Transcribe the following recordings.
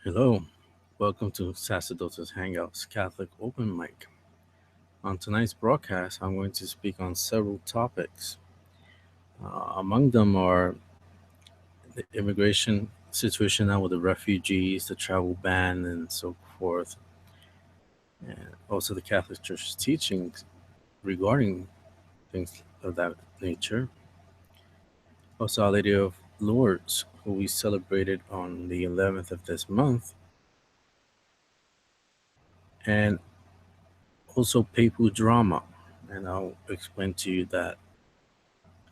Hello, welcome to Sacerdotus Hangouts Catholic Open Mic. On tonight's broadcast, I'm going to speak on several topics. Among them are the immigration situation now with the refugees, the travel ban, and so forth, and also the Catholic Church's teachings regarding things of that nature. Also, Our Lady of Lourdes, who we celebrated on the 11th of this month, and also papal drama, and I'll explain to you that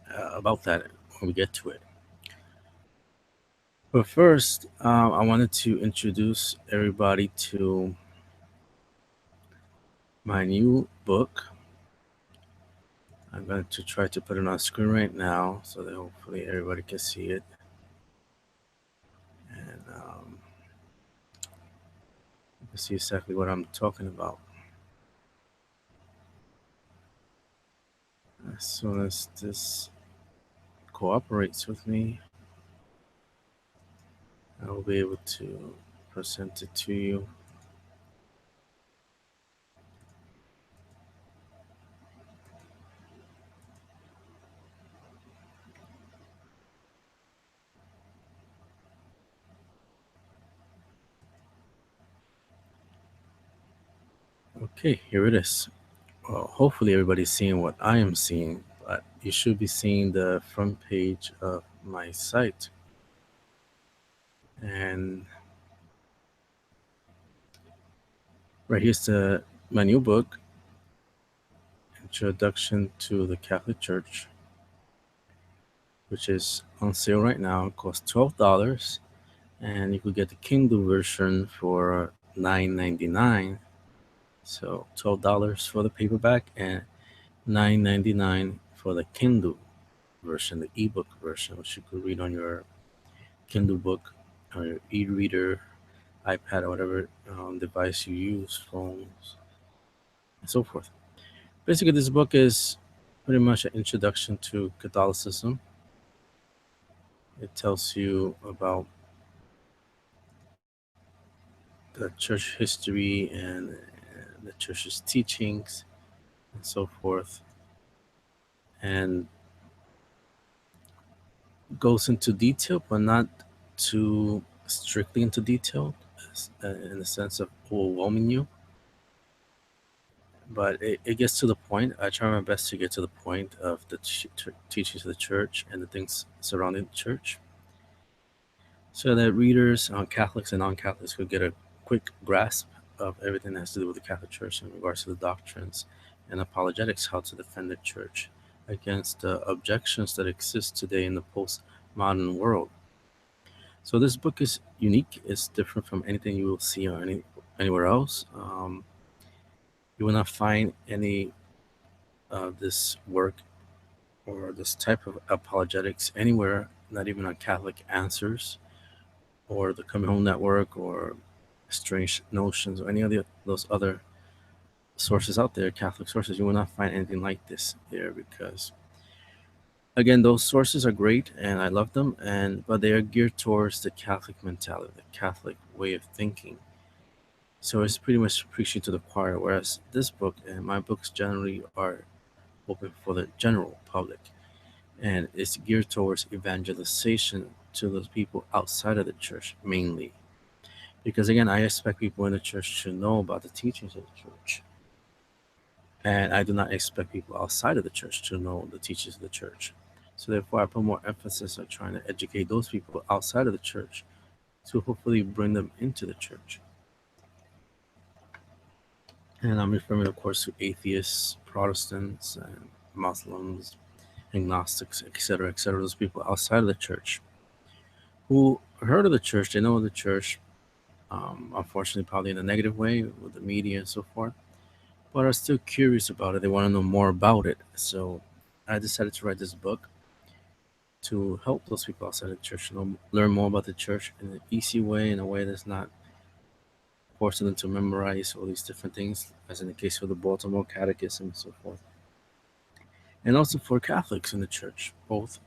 about that when we get to it. But first, I wanted to introduce everybody to my new book. I'm going to try to put it on screen right now so that hopefully everybody can see it. And you can see exactly what I'm talking about. As soon as this cooperates with me, I will be able to present it to you. Okay, here it is. Well, hopefully everybody's seeing what I am seeing, but you should be seeing the front page of my site. And right here's my new book, Introduction to the Catholic Church, which is on sale right now. It costs $12, and you could get the Kindle version for $9.99. So $12 for the paperback and $9.99 for the Kindle version, the ebook version, which you could read on your Kindle book or your e-reader, iPad, or whatever device you use, phones, and so forth. Basically, this book is pretty much an introduction to Catholicism. It tells you about the church history and the church's teachings and so forth, and goes into detail, but not too strictly into detail in the sense of overwhelming you. But it gets to the point. I try my best to get to the point of the teachings of the church and the things surrounding the church, so that readers, Catholics and non-Catholics, could get a quick grasp of everything that has to do with the Catholic Church in regards to the doctrines and apologetics, how to defend the church against the objections that exist today in the postmodern world. So this book is unique. It's different from anything you will see on anywhere else. You will not find any of this work or this type of apologetics anywhere, not even on Catholic Answers or the Coming Home Network or Strange Notions or any of those other sources out there, Catholic sources. You will not find anything like this there because, again, those sources are great and I love them, but they are geared towards the Catholic mentality, the Catholic way of thinking. So it's pretty much preaching to the choir, whereas this book and my books generally are open for the general public, and it's geared towards evangelization to those people outside of the church mainly. Because again, I expect people in the church to know about the teachings of the church, and I do not expect people outside of the church to know the teachings of the church. So therefore, I put more emphasis on trying to educate those people outside of the church to hopefully bring them into the church. And I'm referring, of course, to atheists, Protestants, and Muslims, agnostics, etc., those people outside of the church who heard of the church, they know of the church, unfortunately, probably in a negative way with the media and so forth, but are still curious about it. They want to know more about it. So I decided to write this book to help those people outside of the church learn more about the church in an easy way, in a way that's not forcing them to memorize all these different things, as in the case of the Baltimore Catechism and so forth. And also for Catholics in the church, both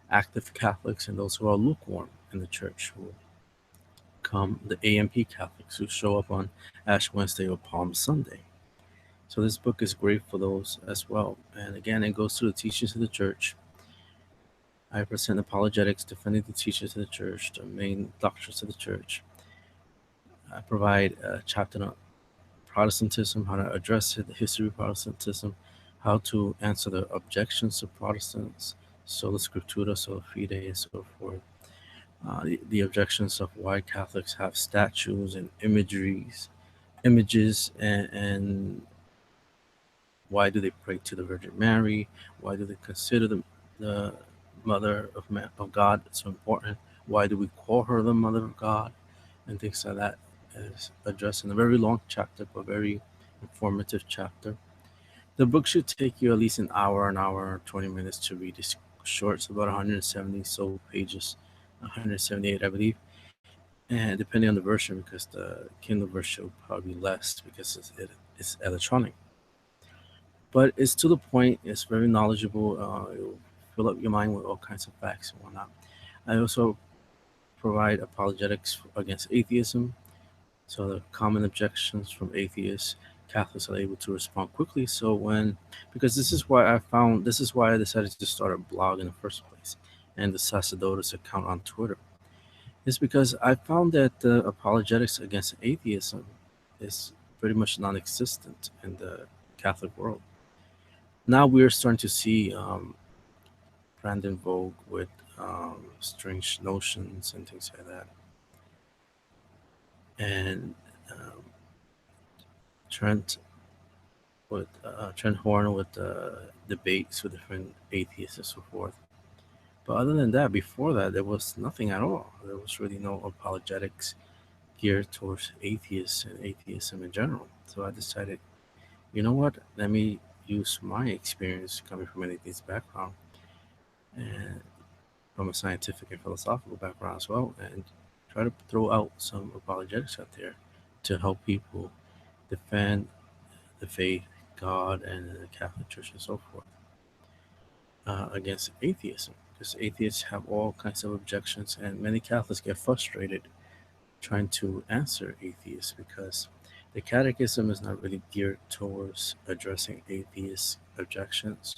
active Catholics and those who are lukewarm in the church, who become the AMP Catholics who show up on Ash Wednesday or Palm Sunday. So this book is great for those as well. And again, it goes through the teachings of the church. I present apologetics, defending the teachings of the church, the main doctrines of the church. I provide a chapter on Protestantism, how to address it, the history of Protestantism, how to answer the objections of Protestants, sola scriptura, sola fide, and so forth. The objections of why Catholics have statues and images, and why do they pray to the Virgin Mary? Why do they consider the Mother of God so important? Why do we call her the Mother of God? And things like that is addressed in a very long chapter, but very informative chapter. The book should take you at least an hour, 20 minutes to read. It's short, it's about 170 so pages, 178, I believe. And depending on the version, because the Kindle version will probably be less because it's electronic. But it's to the point. It's very knowledgeable. It'll fill up your mind with all kinds of facts and whatnot. I also provide apologetics against atheism. So the common objections from atheists, Catholics are able to respond quickly. So because this is why I decided to start a blog in the first place, and the Sacerdotus account on Twitter. It's because I found that the apologetics against atheism is pretty much non-existent in the Catholic world. Now we're starting to see Brandon Vogue with strange notions and things like that, and um, Trent Trent Horn with debates with different atheists and so forth. But other than that, before that, there was nothing at all. There was really no apologetics geared towards atheists and atheism in general. So I decided, you know what? Let me use my experience coming from an atheist background and from a scientific and philosophical background as well, and try to throw out some apologetics out there to help people defend the faith, God, and the Catholic Church and so forth against atheism. Because atheists have all kinds of objections, and many Catholics get frustrated trying to answer atheists because the Catechism is not really geared towards addressing atheist objections.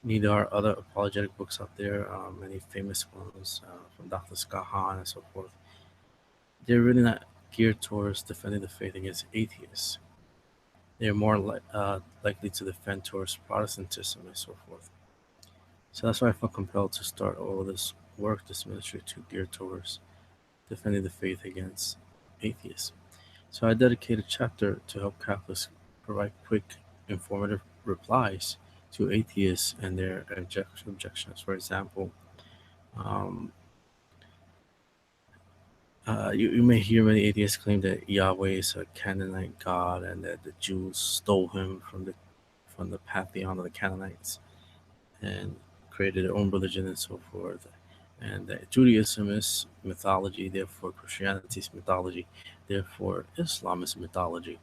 Neither are other apologetic books out there, many famous ones from Dr. Scott Hahn and so forth. They're really not geared towards defending the faith against atheists. They're more likely to defend towards Protestantism and so forth. So that's why I felt compelled to start all this work, this ministry, to gear towards defending the faith against atheists. So I dedicate a chapter to help Catholics provide quick, informative replies to atheists and their objections. For example, um, you may hear many atheists claim that Yahweh is a Canaanite god and that the Jews stole him from the pantheon of the Canaanites and created their own religion and so forth. And that Judaism is mythology, therefore Christianity is mythology, therefore Islam is mythology.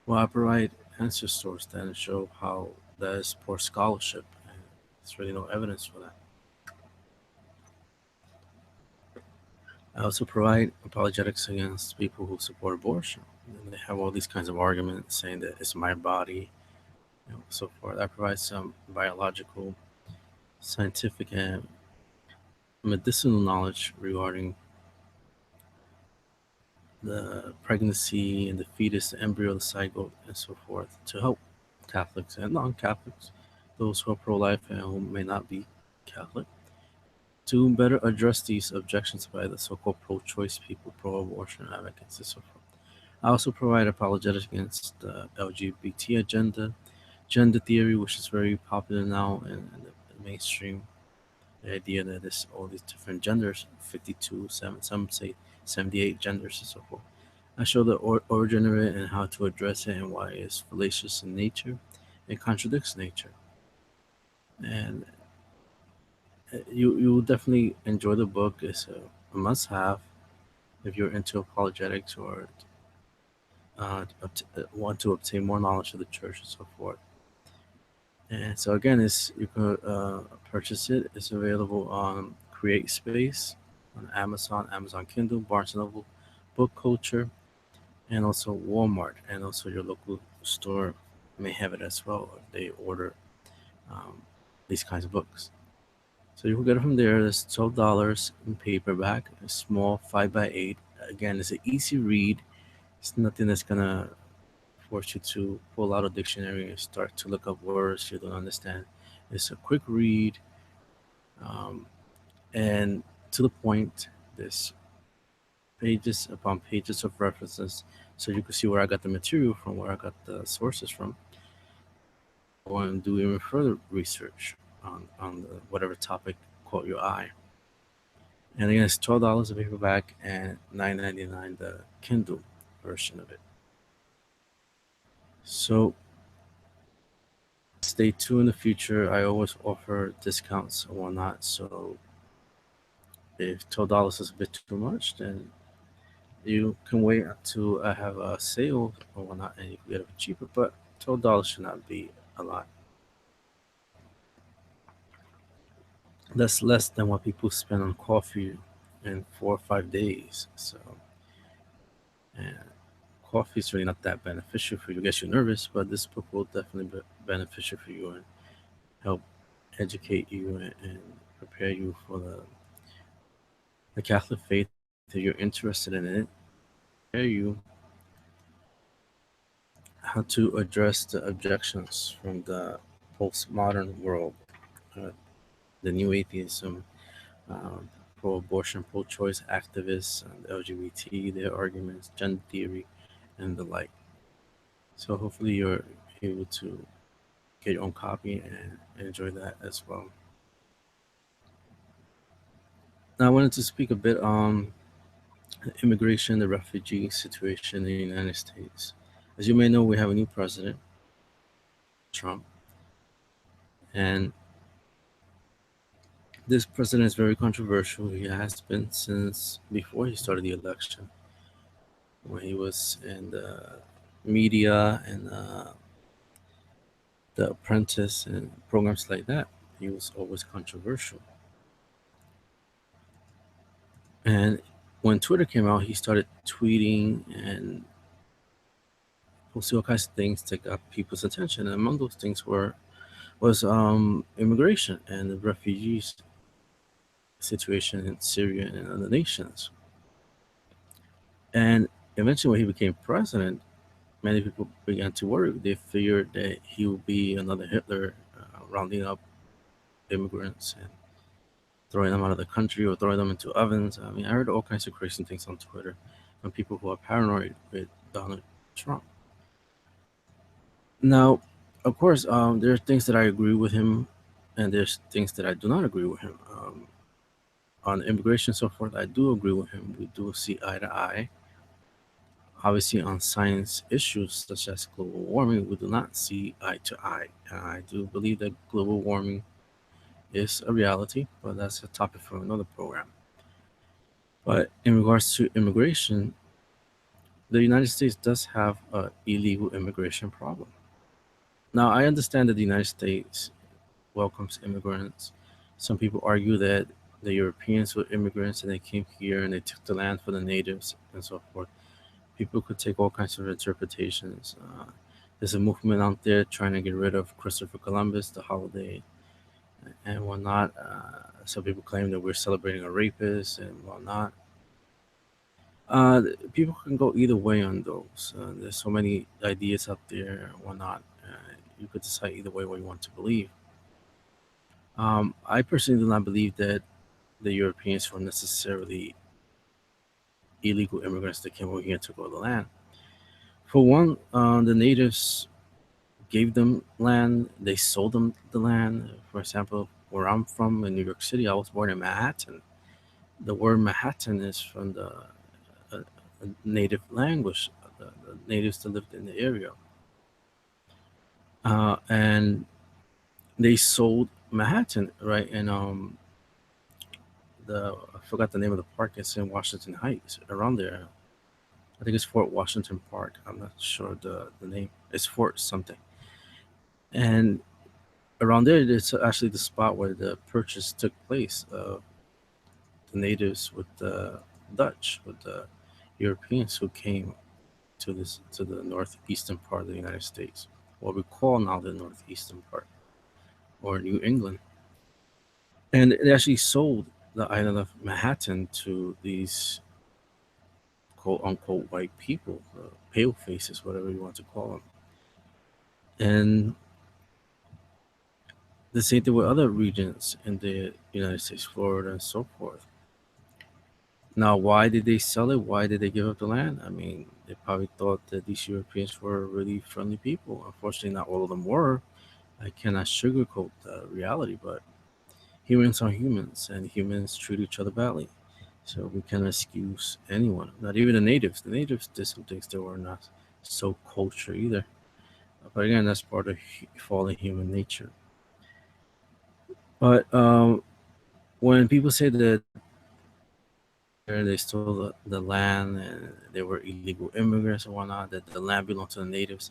Well, I provide answers towards that and show how that is poor scholarship, and there's really no evidence for that. I also provide apologetics against people who support abortion. And they have all these kinds of arguments saying that it's my body, so forth. I provide some biological, scientific, and medicinal knowledge regarding the pregnancy and the fetus, the embryo, the zygote, and so forth to help Catholics and non-Catholics, those who are pro-life and who may not be Catholic, to better address these objections by the so-called pro-choice people, pro-abortion advocates, and so forth. I also provide apologetics against the LGBT agenda, gender theory, which is very popular now in the mainstream. The idea that there's all these different genders, 52, some say 78 genders, and so forth. I show the origin of it and how to address it and why it's fallacious in nature. It contradicts nature. And you will definitely enjoy the book. It's a must-have if you're into apologetics or want to obtain more knowledge of the church and so forth. And so again, you can purchase it. It's available on Create Space, on Amazon, Amazon Kindle, Barnes and Noble, book culture, and also Walmart, and also your local store may have it as well if they order um, these kinds of books. So you can get it from there. It's $12 in paperback, a small 5 by 8. Again, it's an easy read. It's nothing that's gonna force you to pull out a dictionary and start to look up words you don't understand. It's a quick read, um, and to the point. There's pages upon pages of references, so you can see where I got the material from, where I got the sources from. Go and do even further research on whatever topic caught your eye. And again, it's $12 a paperback and $9.99 the Kindle version of it. So stay tuned in the future. I always offer discounts and whatnot. So if $12 is a bit too much, then you can wait until I have a sale or whatnot, and you can get it cheaper. But $12 should not be a lot. That's less than what people spend on coffee in 4 or 5 days. So, and coffee is really not that beneficial for you. It gets you nervous, but this book will definitely be beneficial for you and help educate you and prepare you for the Catholic faith if you're interested in it. Prepare you how to address the objections from the postmodern world, uh, the new atheism, um, pro-abortion, pro-choice activists, and LGBT, their arguments, gender theory, and the like. So hopefully you're able to get your own copy and enjoy that as well. Now I wanted to speak a bit on immigration, the refugee situation in the United States. As you may know, we have a new president, Trump, and this president is very controversial. He has been since before he started the election, when he was in the media and The Apprentice and programs like that. He was always controversial. And when Twitter came out, he started tweeting and posting all kinds of things that got people's attention. And among those things was immigration and the refugees situation in Syria and other nations. And eventually, when he became president, many people began to worry. They feared that he would be another Hitler, rounding up immigrants and throwing them out of the country or throwing them into ovens. I mean, I heard all kinds of crazy things on Twitter from people who are paranoid with Donald Trump. Now, of course, there are things that I agree with him, and there's things that I do not agree with him. On immigration and so forth, I do agree with him. We do see eye to eye. Obviously, on science issues such as global warming, we do not see eye to eye. I do believe that global warming is a reality, but that's a topic for another program. But in regards to immigration, the United States does have an illegal immigration problem. Now, I understand that the United States welcomes immigrants. Some people argue that the Europeans were immigrants and they came here and they took the land for the natives and so forth. People could take all kinds of interpretations. There's a movement out there trying to get rid of Christopher Columbus, the holiday, and whatnot. Some people claim that we're celebrating a rapist and whatnot. People can go either way on those. There's so many ideas out there and whatnot. You could decide either way what you want to believe. I personally do not believe that the Europeans were necessarily illegal immigrants that came over here to grow the land. For one, the natives gave them land, they sold them the land. For example, where I'm from in New York City, I was born in Manhattan. The word Manhattan is from the uh, native language, the natives that lived in the area. And they sold Manhattan, right? And I forgot the name of the park. It's in Washington Heights, around there. I think it's Fort Washington Park. I'm not sure the name. It's Fort something. And around there, it's actually the spot where the purchase took place of the natives with the Dutch, with the Europeans who came to the northeastern part of the United States, what we call now the northeastern part, or New England. And they actually sold the island of Manhattan to these quote unquote white people, pale faces, whatever you want to call them. And the same thing with other regions in the United States, Florida and so forth. Now, why did they sell it? Why did they give up the land? I mean, they probably thought that these Europeans were really friendly people. Unfortunately, not all of them were. I cannot sugarcoat the reality, but humans are humans, and humans treat each other badly. So we cannot excuse anyone, not even the natives. The natives did some things that were not so kosher either. But again, that's part of fallen human nature. But when people say that they stole the land and they were illegal immigrants and whatnot, that the land belonged to the natives,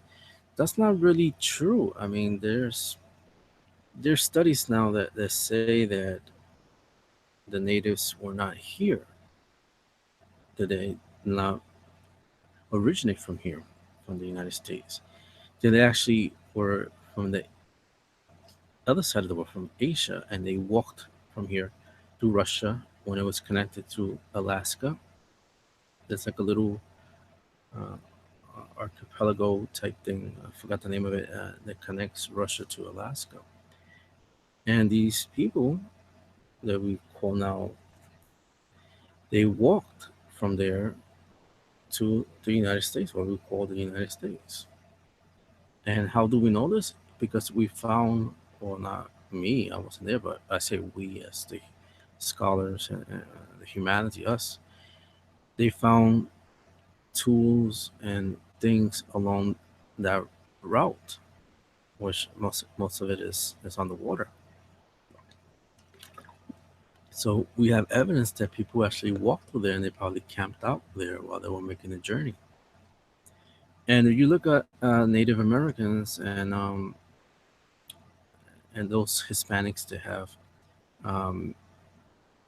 that's not really true. I mean, there's studies now that say that the natives were not here, that they not originate from here, from the United States. That they actually were from the other side of the world, from Asia, and they walked from here to Russia when it was connected to Alaska. There's like a little uh, archipelago type thing. I forgot the name of it that connects Russia to Alaska. And these people that we call now, they walked from there to the United States, what we call the United States. And how do we know this? Because we found, well, not me, I wasn't there, but I say we as the scholars and the humanity, us, they found tools and things along that route, which most of it is on the water. So we have evidence that people actually walked through there and they probably camped out there while they were making the journey. And if you look at Native Americans and those Hispanics that have um,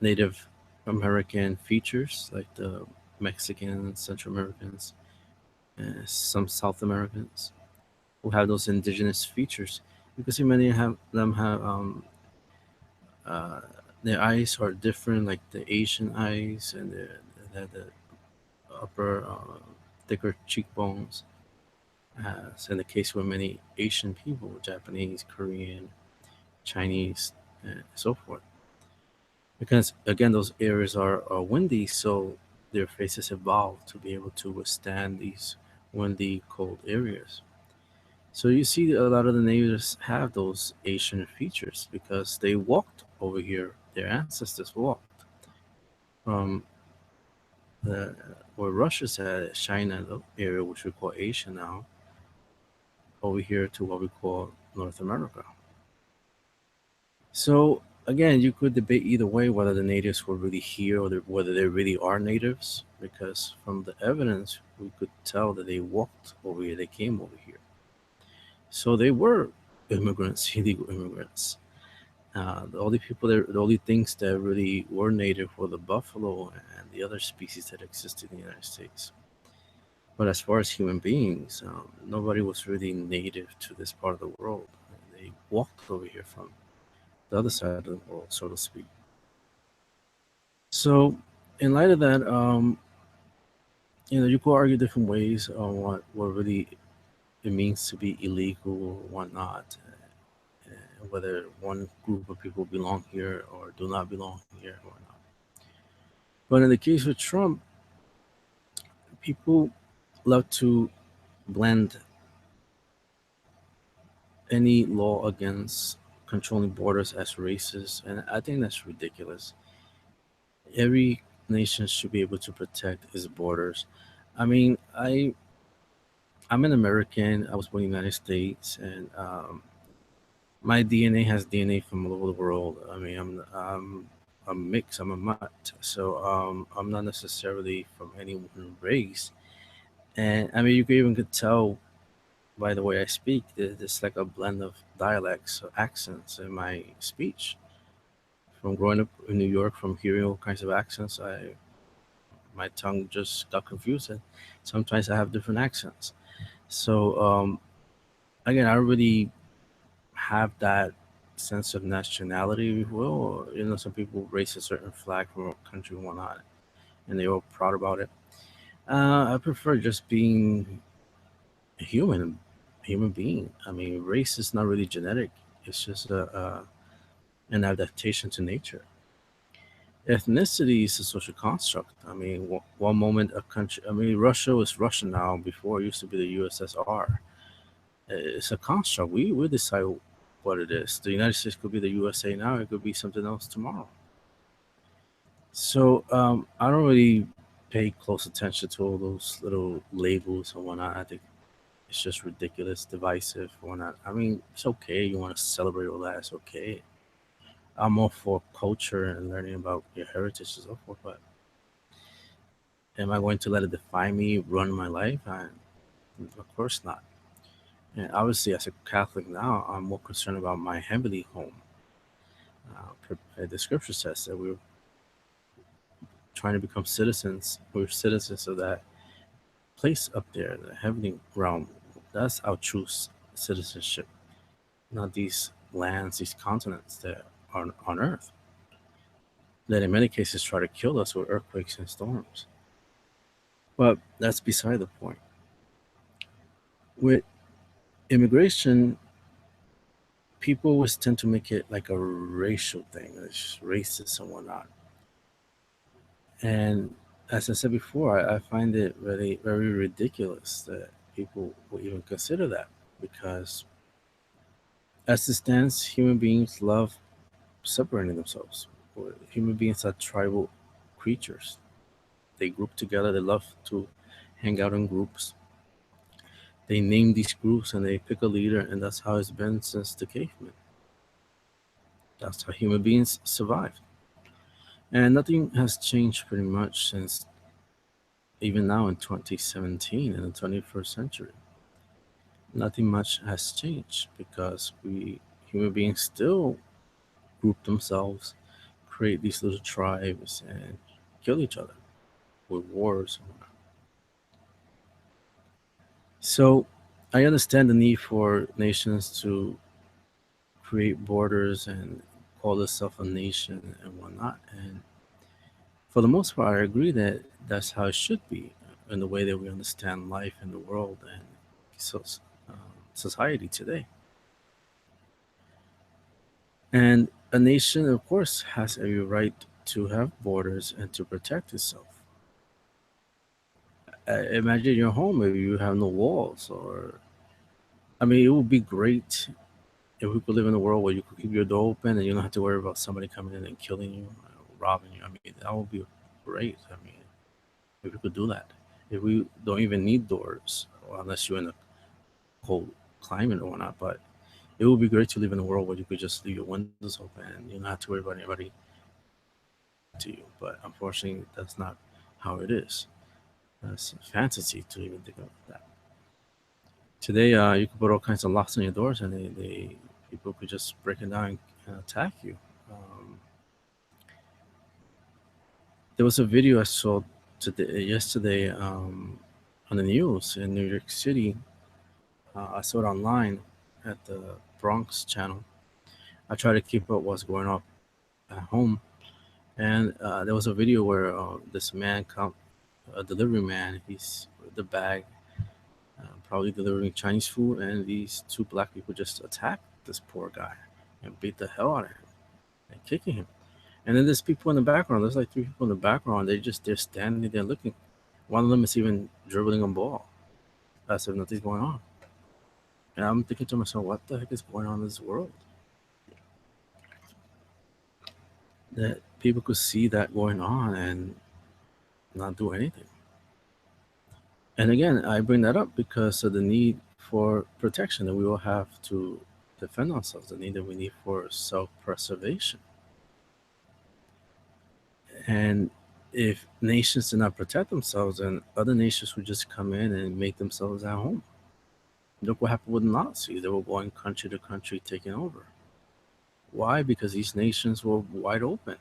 Native American features, like the Mexicans, Central Americans, and some South Americans who have those indigenous features, you can see many have them have uh, their eyes are different, like the Asian eyes, and they have the upper thicker cheekbones. As in the case with many Asian people, Japanese, Korean, Chinese, and so forth. Because again, those areas are windy, so their faces evolved to be able to withstand these windy, cold areas. So you see, a lot of the natives have those Asian features because they walked over here. Their ancestors walked from the where Russia's at, China the area, which we call Asia now, over here to what we call North America. So again, you could debate either way whether the natives were really here or whether they really are natives, because from the evidence we could tell that they walked over here, they came over here. So they were immigrants, illegal immigrants. The only people there, the only things that really were native were the buffalo and the other species that existed in the United States. But as far as human beings, nobody was really native to this part of the world. They walked over here from the other side of the world, so to speak. So, in light of that, you could argue different ways on what really it means to be illegal or whatnot, whether one group of people belong here or do not belong here or not. But in the case of Trump, people love to blend any law against controlling borders as racist, and I think that's ridiculous. Every nation should be able to protect its borders. I mean, I'm an American. I was born in the United States, and my DNA has DNA from all over the world. I mean, I'm a mix. I'm a mutt, so I'm not necessarily from any one race. And I mean, you could even could tell by the way I speak. There's like a blend of dialects or accents in my speech. From growing up in New York, from hearing all kinds of accents, My tongue just got confused, and sometimes I have different accents. So again, I don't really have that sense of nationality, if you will. Or, some people raise a certain flag from a country and whatnot, and they're all proud about it. I prefer just being a human being. I mean, race is not really genetic. It's just an adaptation to nature. Ethnicity is a social construct. I mean, one moment a country, I mean, Russia was Russia now. Before it used to be the USSR. It's a construct. We decide what it is. The United States could be the USA now. It could be something else tomorrow. So I don't really pay close attention to all those little labels and whatnot. I think it's just ridiculous, divisive, or not. I mean, it's okay. You want to celebrate all that? It's okay. I'm all for culture and learning about your heritage and so forth. But am I going to let it define me, run my life? Of course not. And obviously, as a Catholic now, I'm more concerned about my heavenly home. The scripture says that we're trying to become citizens. We're citizens of that place up there, the heavenly realm. That's our true citizenship, not these lands, these continents that are on earth, that in many cases try to kill us with earthquakes and storms. But that's beside the point. With immigration, people always tend to make it like a racial thing, it's racist and whatnot. And as I said before, I find it very, very ridiculous that people will even consider that because, as it stands, human beings love separating themselves. Human beings are tribal creatures. They group together, they love to hang out in groups. They name these groups and they pick a leader, and that's how it's been since the cavemen. That's how human beings survived. And nothing has changed pretty much since even now in 2017 in the 21st century. Nothing much has changed because we human beings still group themselves, create these little tribes, and kill each other with wars and whatnot. So I understand the need for nations to create borders and call itself a nation and whatnot. And for the most part, I agree that that's how it should be in the way that we understand life in the world and so, society today. And a nation, of course, has a right to have borders and to protect itself. Imagine your home if you have no walls, or I mean, it would be great if we could live in a world where you could keep your door open and you don't have to worry about somebody coming in and killing you, robbing you. I mean, that would be great. I mean, if we could do that, if we don't even need doors, well, unless you're in a cold climate or whatnot, but it would be great to live in a world where you could just leave your windows open and you don't have to worry about anybody to you. But unfortunately, that's not how it is. That's a fantasy to even think of that. Today, you could put all kinds of locks on your doors, and they people could just break it down and attack you. There was a video I saw yesterday on the news in New York City. I saw it online at the Bronx channel. I try to keep up what's going on at home, and there was a video where this man, a delivery man, he's with the bag, probably delivering Chinese food, and these two black people just attacked this poor guy and beat the hell out of him and kicking him. And then there's people in the background. There's like three people in the background. They're standing there looking. One of them is even dribbling a ball as if nothing's going on. And I'm thinking to myself, what the heck is going on in this world? That people could see that going on and not do anything. And again, I bring that up because of the need for protection that we all have to defend ourselves, the need that we need for self preservation. And if nations do not protect themselves, then other nations would just come in and make themselves at home. Look what happened with the Nazis. They were going country to country taking over. Why? Because these nations were wide open.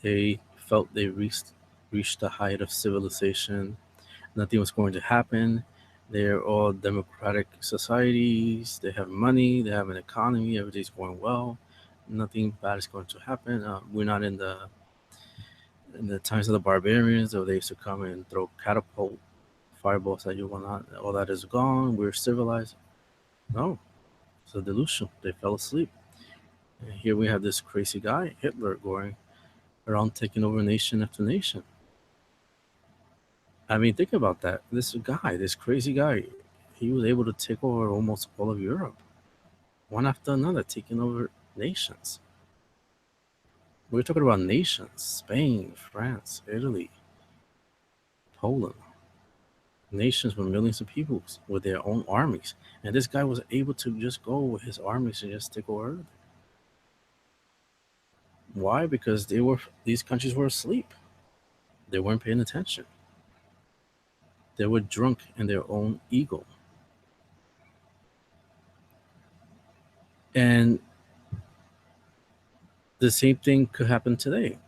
They felt they reached the height of civilization. Nothing was going to happen. They're all democratic societies. They have money. They have an economy. Everything's going well. Nothing bad is going to happen. We're not in the times of the barbarians, where they used to come and throw catapult fireballs at you, whatnot. All that is gone. We're civilized. No, it's a delusion. They fell asleep. And here we have this crazy guy, Hitler, going around taking over nation after nation. I mean, think about that. This guy, this crazy guy, he was able to take over almost all of Europe, one after another, taking over nations. We're talking about nations: Spain, France, Italy, Poland, nations with millions of people with their own armies. And this guy was able to just go with his armies and just take over. Why? Because these countries were asleep. They weren't paying attention. They were drunk in their own ego. And the same thing could happen today.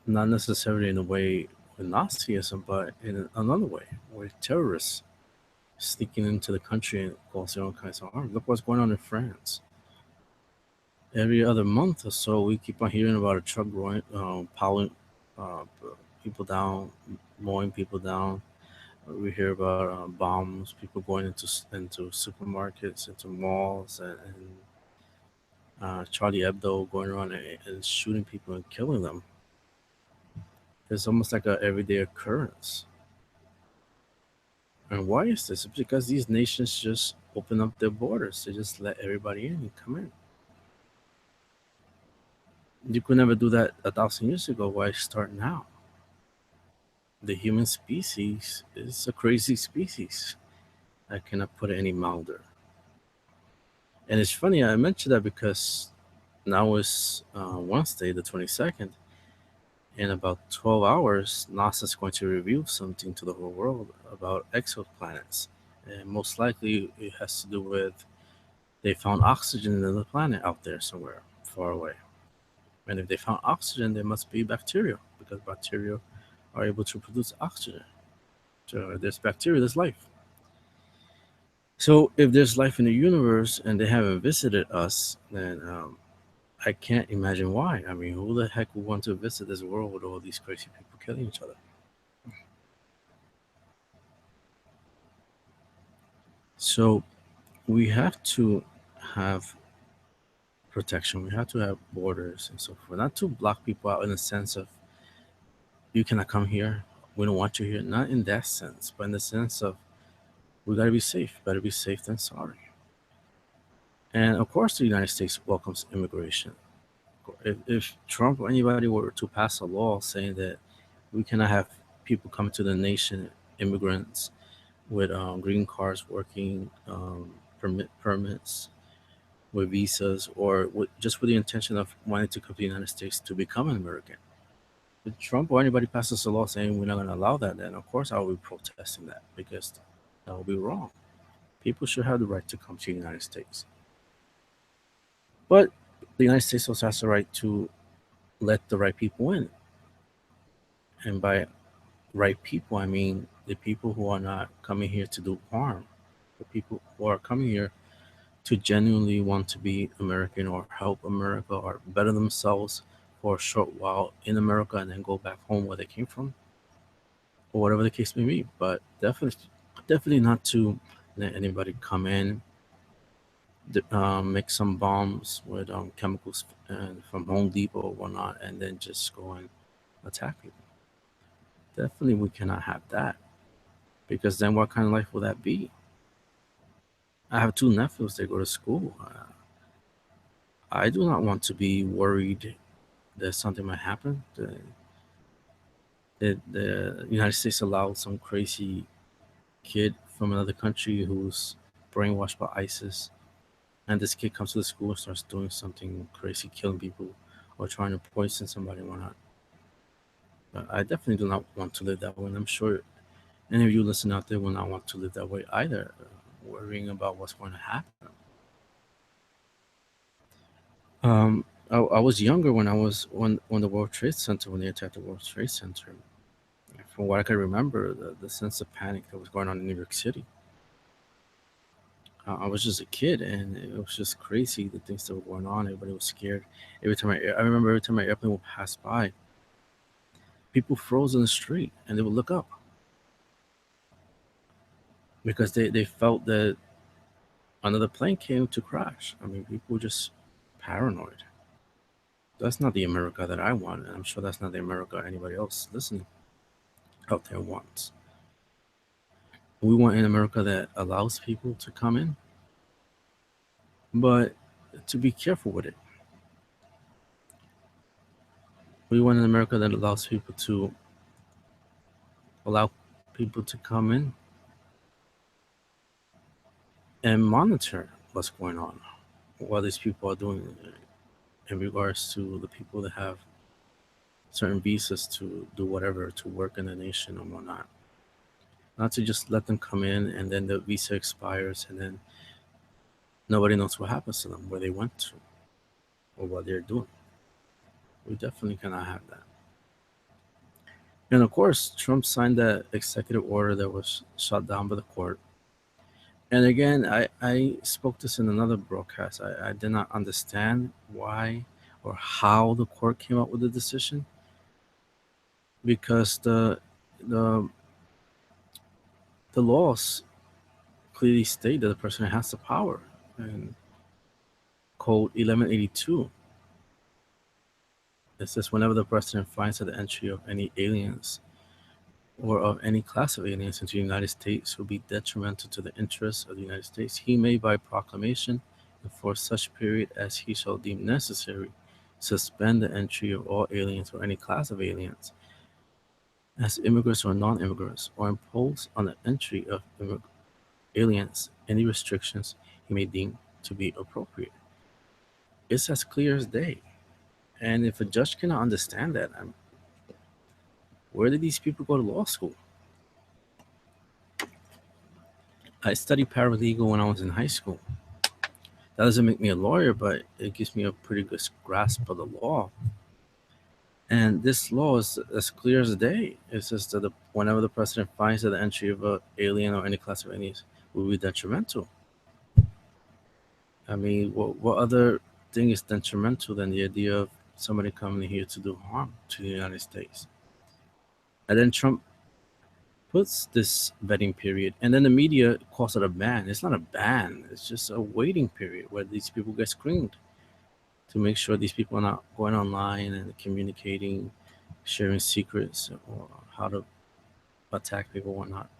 Not necessarily in a way with Nazism, but in another way, with terrorists sneaking into the country and causing all kinds of harm. Look what's going on in France. Every other month or so, we keep on hearing about a truck going, piling people down, mowing people down. We hear about bombs, people going into supermarkets, into malls, and Charlie Hebdo going around and shooting people and killing them. It's almost like a everyday occurrence. And why is this? It's because these nations just open up their borders. They just let everybody in and come in. You could never do that 1,000 years ago. Why start now? The human species is a crazy species. I cannot put it any milder. And it's funny, I mentioned that because now is Wednesday, the 22nd. In about 12 hours, NASA is going to reveal something to the whole world about exoplanets. And most likely it has to do with they found oxygen in the planet out there somewhere far away. And if they found oxygen, there must be bacteria because bacteria are able to produce oxygen. So if there's bacteria, there's life. So if there's life in the universe and they haven't visited us, then I can't imagine why. I mean, who the heck would want to visit this world with all these crazy people killing each other? So we have to have protection. We have to have borders and so forth. Not to block people out in the sense of you cannot come here. We don't want you here. Not in that sense, but in the sense of we gotta be safe. Better be safe than sorry. And of course, the United States welcomes immigration. If Trump or anybody were to pass a law saying that we cannot have people come to the nation, immigrants with green cards, working permits, with visas, or just with the intention of wanting to come to the United States to become an American. If Trump or anybody passes a law saying we're not going to allow that, then of course I will be protesting that because that will be wrong. People should have the right to come to the United States. But the United States also has the right to let the right people in. And by right people, I mean the people who are not coming here to do harm, the people who are coming here to genuinely want to be American or help America or better themselves for a short while in America and then go back home where they came from, or whatever the case may be. But definitely not to let anybody come in, make some bombs with chemicals and from Home Depot or whatnot, and then just go and attack people. Definitely, we cannot have that because then what kind of life will that be? I have two nephews. They go to school. I do not want to be worried that something might happen. The United States allowed some crazy kid from another country who's brainwashed by ISIS, and this kid comes to the school and starts doing something crazy, killing people or trying to poison somebody or whatnot. But I definitely do not want to live that way, and I'm sure any of you listening out there will not want to live that way either, worrying about what's going to happen. I was younger when when the World Trade Center, when they attacked the World Trade Center. From what I can remember, the sense of panic that was going on in New York City. I was just a kid, and it was just crazy the things that were going on. Everybody was scared. I remember every time my airplane would pass by, people froze in the street and they would look up because they felt that another plane came to crash. I mean, people were just paranoid. That's not the America that I want, and I'm sure that's not the America anybody else listening out there wants. We want an America that allows people to come in, but to be careful with it. We want an America that allow people to come in and monitor what's going on, what these people are doing in regards to the people that have certain visas to do whatever, to work in the nation or whatnot. Not to just let them come in and then the visa expires and then nobody knows what happens to them, where they went to, or what they're doing. We definitely cannot have that. And of course, Trump signed that executive order that was shot down by the court. And again, I spoke this in another broadcast. I did not understand why or how the court came up with the decision, because the the laws clearly state that the president has the power. And Code 1182, it says whenever the president finds that the entry of any aliens or of any class of aliens into the United States will be detrimental to the interests of the United States, he may, by proclamation, and for such period as he shall deem necessary, suspend the entry of all aliens or any class of aliens as immigrants or non-immigrants, or impose on the entry of aliens any restrictions he may deem to be appropriate. It's as clear as day. And if a judge cannot understand that, where did these people go to law school? I studied paralegal when I was in high school. That doesn't make me a lawyer, but it gives me a pretty good grasp of the law. And this law is as clear as day. It says that whenever the president finds that the entry of an alien or any class of aliens will be detrimental. I mean, what other thing is detrimental than the idea of somebody coming here to do harm to the United States? And then Trump puts this vetting period, and then the media calls it a ban. It's not a ban, it's just a waiting period where these people get screened to make sure these people are not going online and communicating, sharing secrets, or how to attack people or whatnot.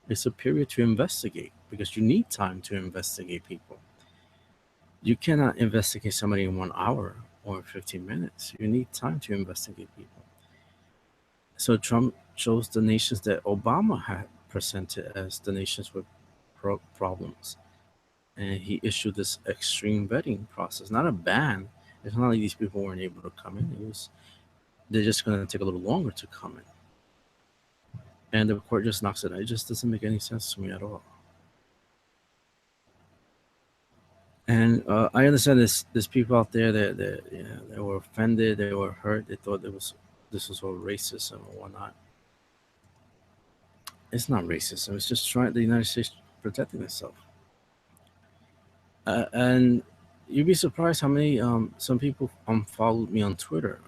It's a period to investigate because you need time to investigate people. You cannot investigate somebody in 1 hour or 15 minutes. You need time to investigate people. So Trump chose the nations that Obama had presented as the nations with problems. And he issued this extreme vetting process, not a ban. It's not like these people weren't able to come in. They're just going to take a little longer to come in. And the court just knocks it out. It just doesn't make any sense to me at all. And I understand there's people out there that were offended, they were hurt, they thought this was all racism or whatnot. It's not racism. It's just trying the United States protecting itself. And you'd be surprised how many some people followed me on Twitter.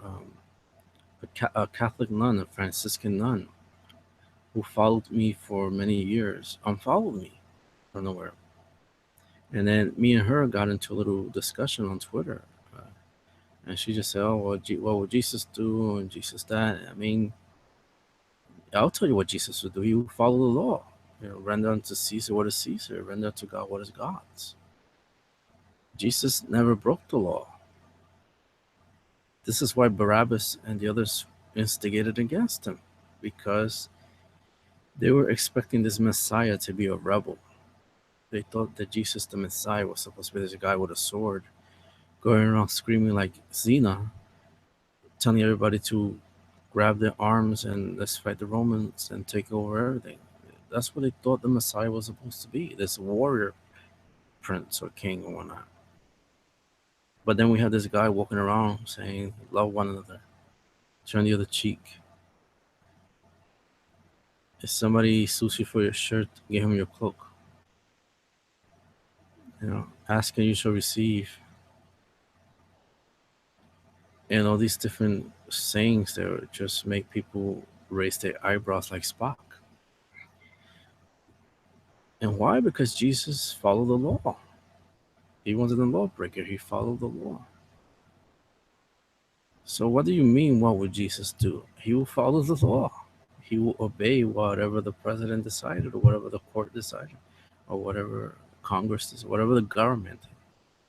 A Catholic nun, a Franciscan nun, who followed me for many years, unfollowed me from nowhere. And then me and her got into a little discussion on Twitter. And she just said, "Oh, well, what would Jesus do?" And Jesus that. I mean, I'll tell you what Jesus would do. He would follow the law. Render unto Caesar what is Caesar. Render to God what is God's. Jesus never broke the law. This is why Barabbas and the others instigated against him, because they were expecting this Messiah to be a rebel. They thought that Jesus, the Messiah, was supposed to be this guy with a sword, going around screaming like Xena, telling everybody to grab their arms and let's fight the Romans and take over everything. That's what they thought the Messiah was supposed to be, this warrior prince or king or whatnot. But then we have this guy walking around saying, love one another, turn the other cheek. If somebody sues you for your shirt, give him your cloak. Ask and you shall receive. And all these different sayings there just make people raise their eyebrows like Spock. And why? Because Jesus followed the law. He wasn't a lawbreaker, he followed the law. So what do you mean, what would Jesus do? He will follow the law. He will obey whatever the president decided, or whatever the court decided, or whatever Congress decided, whatever the government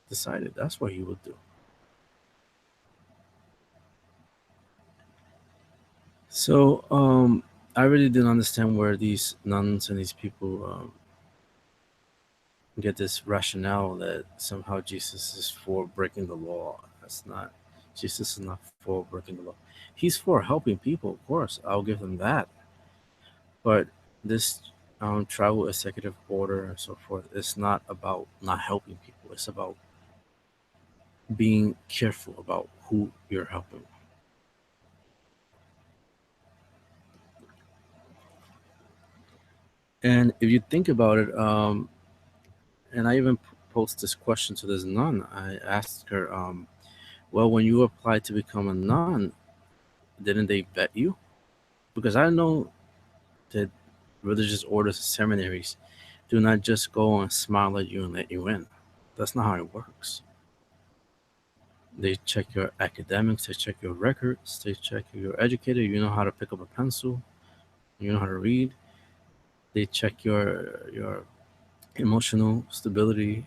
decided. That's what he would do. So I really didn't understand where these nuns and these people get this rationale that somehow Jesus is for breaking the law. That's not. Jesus is not for breaking the law. He's for helping people, of course. I'll give them that. But this travel executive order and so forth is not about not helping people. It's about being careful about who you're helping. And if you think about it, and I even posed this question to this nun. I asked her, well, when you applied to become a nun, didn't they vet you? Because I know that religious orders and seminaries do not just go and smile at you and let you in. That's not how it works. They check your academics, they check your records, they check you're educated, you know how to pick up a pencil, you know how to read. They check your emotional stability,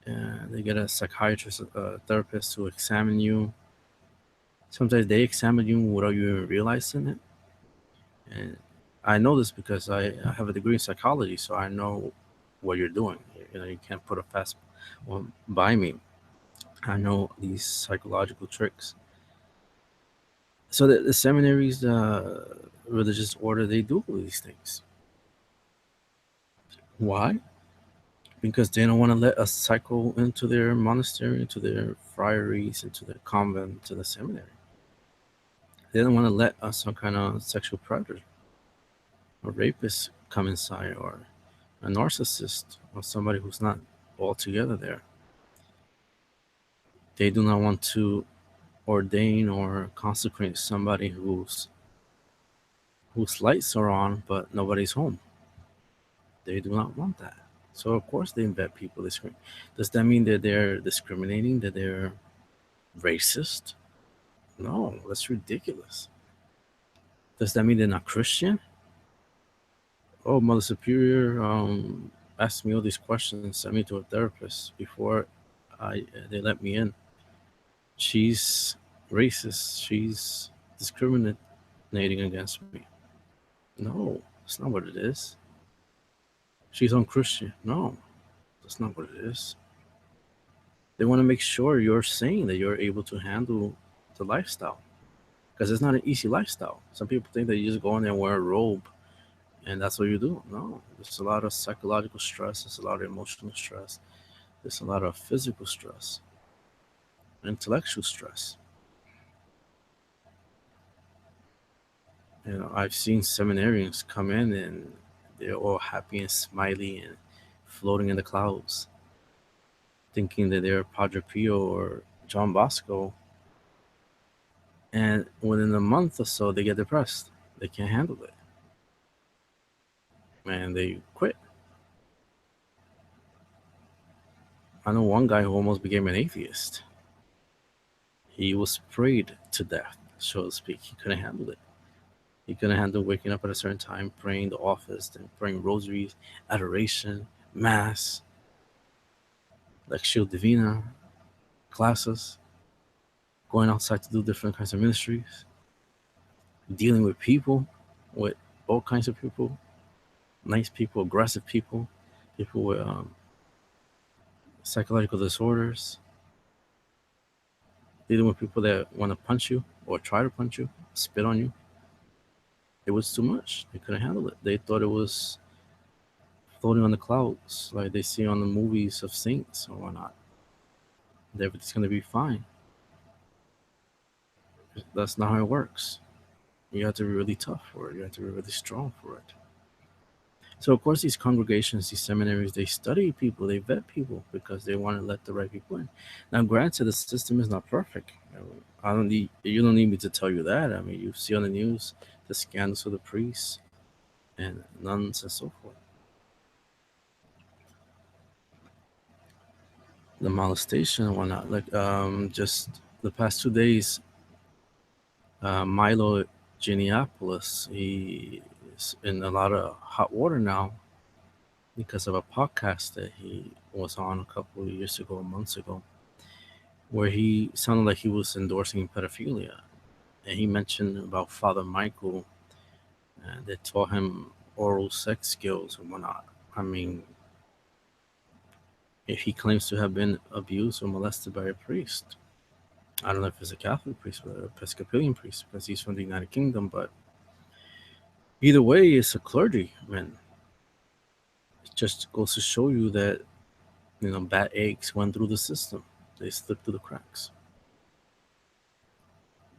and they get a psychiatrist, a therapist to examine you. Sometimes they examine you without you even realizing it. And I know this because I have a degree in psychology, so I know what you're doing. You can't put a fast one by me. I know these psychological tricks. So the seminaries, the religious order, they do these things. Why? Because they don't want to let us cycle into their monastery, into their friaries, into their convent, to the seminary. They don't want to let us some kind of sexual predator or rapist come inside, or a narcissist, or somebody who's not altogether there. They do not want to ordain or consecrate somebody whose lights are on but nobody's home. They do not want that. So of course they vet people. Does that mean that they're discriminating? That they're racist? No, that's ridiculous. Does that mean they're not Christian? Oh, Mother Superior asked me all these questions, sent me to a therapist before they let me in. She's racist. She's discriminating against me. No, that's not what it is. She's unchristian. No, that's not what it is. They want to make sure you're saying that you're able to handle the lifestyle, because it's not an easy lifestyle. Some people think that you just go in there and wear a robe and that's what you do. No, there's a lot of psychological stress, there's a lot of emotional stress, there's a lot of physical stress, intellectual stress. I've seen seminarians come in and they're all happy and smiley and floating in the clouds, thinking that they're Padre Pio or John Bosco. And within a month or so, they get depressed. They can't handle it. And they quit. I know one guy who almost became an atheist. He was prayed to death, so to speak. He couldn't handle it. He couldn't handle waking up at a certain time, praying the office, then praying rosaries, adoration, mass, Lectio Divina, classes, going outside to do different kinds of ministries, dealing with all kinds of people, nice people, aggressive people, people with psychological disorders, dealing with people that want to punch you or try to punch you, spit on you. It was too much. They couldn't handle it. They thought it was floating on the clouds like they see on the movies of saints or whatnot. that everything's going to be fine. That's not how it works. You have to be really tough for it. You have to be really strong for it. So of course, these congregations, these seminaries, they study people, they vet people because they want to let the right people in. Now, granted, the system is not perfect. I don't need you don't need me to tell you that. I mean, you see on the news the scandals of the priests and nuns and so forth, the molestation and whatnot. Like just the past 2 days, Milo Geniopoulos, he is in a lot of hot water now because of a podcast that he was on a couple of years ago, months ago, where he sounded like he was endorsing pedophilia. And he mentioned about Father Michael, and they taught him oral sex skills and whatnot. I mean, if he claims to have been abused or molested by a priest, I don't know if it's a Catholic priest or an Episcopalian priest because he's from the United Kingdom, but either way, it's a clergyman. It just goes to show you that, bad eggs went through the system, they slipped through the cracks.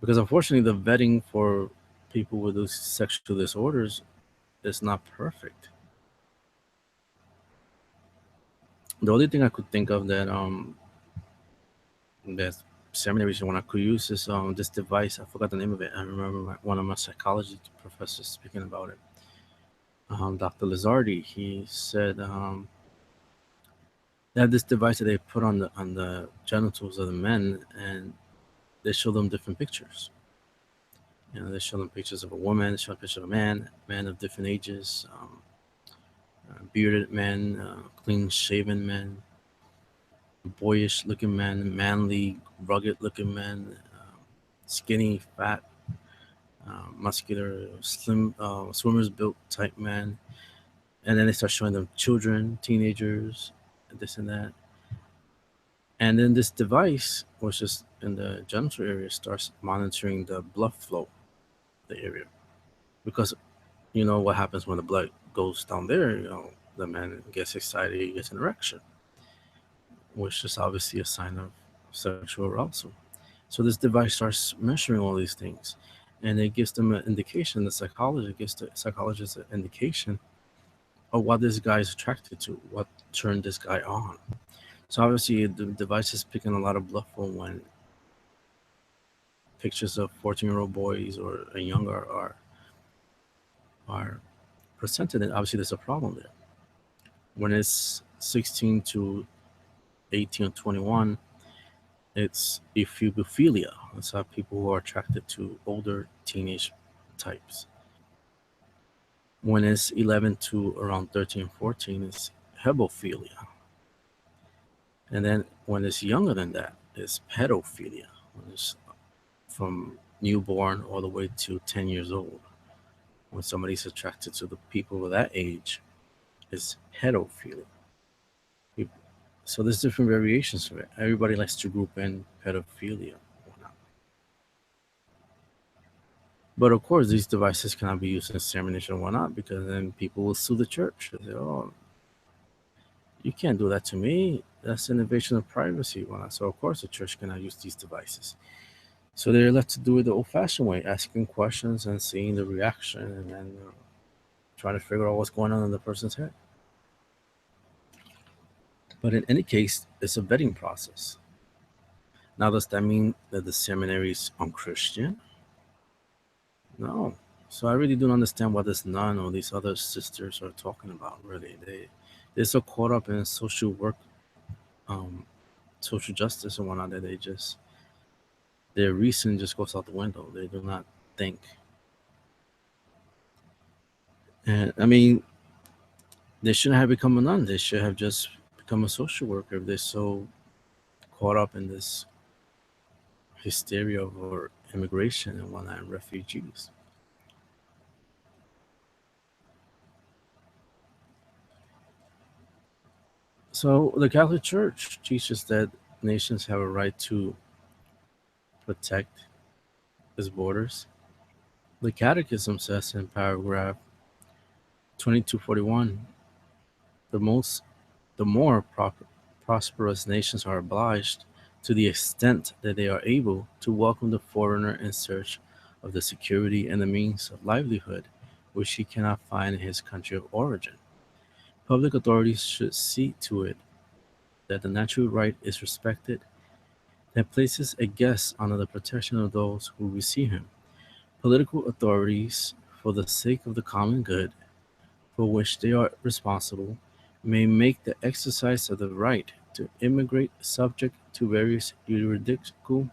Because unfortunately, the vetting for people with those sexual disorders is not perfect. The only thing I could think of that seminaries when I could use is this device. I forgot the name of it. I remember one of my psychology professors speaking about it. Dr. Lizardi. He said they have this device that they put on the genitals of the men, and they show them different pictures. They show them pictures of a woman, they show a picture of a man of different ages, bearded men, clean-shaven men, boyish-looking men, manly, rugged-looking men, skinny, fat, muscular, slim, swimmers built type men. And then they start showing them children, teenagers, this and that. And then this device, which is in the genital area, starts monitoring the blood flow, the area, because you know what happens when the blood goes down there. The man gets excited, he gets an erection, which is obviously a sign of sexual arousal. So this device starts measuring all these things, and it gives them an indication. The psychologist gives the psychologist an indication of what this guy is attracted to, what turned this guy on. So obviously, the device is picking a lot of bluff on when pictures of 14-year-old boys or younger are presented, and obviously there's a problem there. When it's 16 to 18 or 21, it's ephebophilia. That's how people who are attracted to older teenage types. When it's 11 to around 13, 14, it's hebophilia. And then when it's younger than that, it's pedophilia. When it's from newborn all the way to 10 years old. When somebody's attracted to the people of that age, it's pedophilia. So there's different variations of it. Everybody likes to group in pedophilia. But of course, these devices cannot be used in examination and whatnot, because then people will sue the church. They say, "Oh, you can't do that to me. That's an invasion of privacy." So of course, the church cannot use these devices. So they're left to do it the old-fashioned way, asking questions and seeing the reaction, and then trying to figure out what's going on in the person's head. But in any case, it's a vetting process. Now, does that mean that the seminary is unchristian? No. So I really don't understand what this nun or these other sisters are talking about. Really, they're so caught up in social work, um, social justice and whatnot that their reason just goes out the window. They do not think. And I mean, they shouldn't have become a nun. They should have just become a social worker if they're so caught up in this hysteria over immigration and whatnot, and refugees. So the Catholic Church teaches that nations have a right to protect its borders. The Catechism says in paragraph 2241, the most the more prosperous nations are obliged to the extent that they are able to welcome the foreigner in search of the security and the means of livelihood which he cannot find in his country of origin. Public authorities should see to it that the natural right is respected, that places a guest under the protection of those who receive him. Political authorities, for the sake of the common good, for which they are responsible, may make the exercise of the right to immigrate subject to various juridical